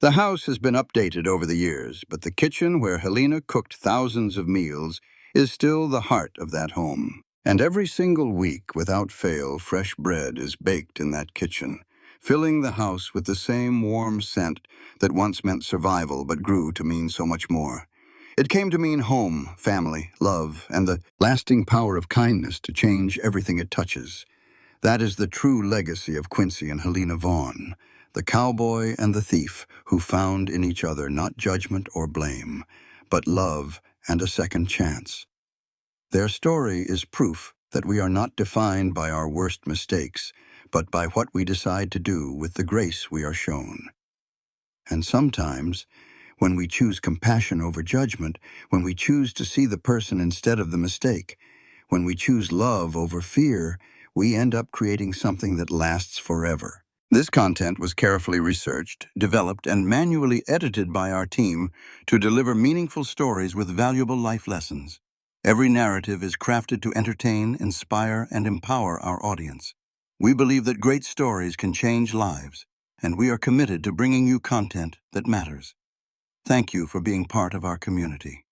The house has been updated over the years, but the kitchen where Helena cooked thousands of meals is still the heart of that home. And every single week, without fail, fresh bread is baked in that kitchen, filling the house with the same warm scent that once meant survival but grew to mean so much more. It came to mean home, family, love, and the lasting power of kindness to change everything it touches. That is the true legacy of Quincy and Helena Vaughn, the cowboy and the thief who found in each other not judgment or blame, but love and a second chance. Their story is proof that we are not defined by our worst mistakes, but by what we decide to do with the grace we are shown. And sometimes, when we choose compassion over judgment, when we choose to see the person instead of the mistake, when we choose love over fear, we end up creating something that lasts forever. This content was carefully researched, developed, and manually edited by our team to deliver meaningful stories with valuable life lessons. Every narrative is crafted to entertain, inspire, and empower our audience. We believe that great stories can change lives, and we are committed to bringing you content that matters. Thank you for being part of our community.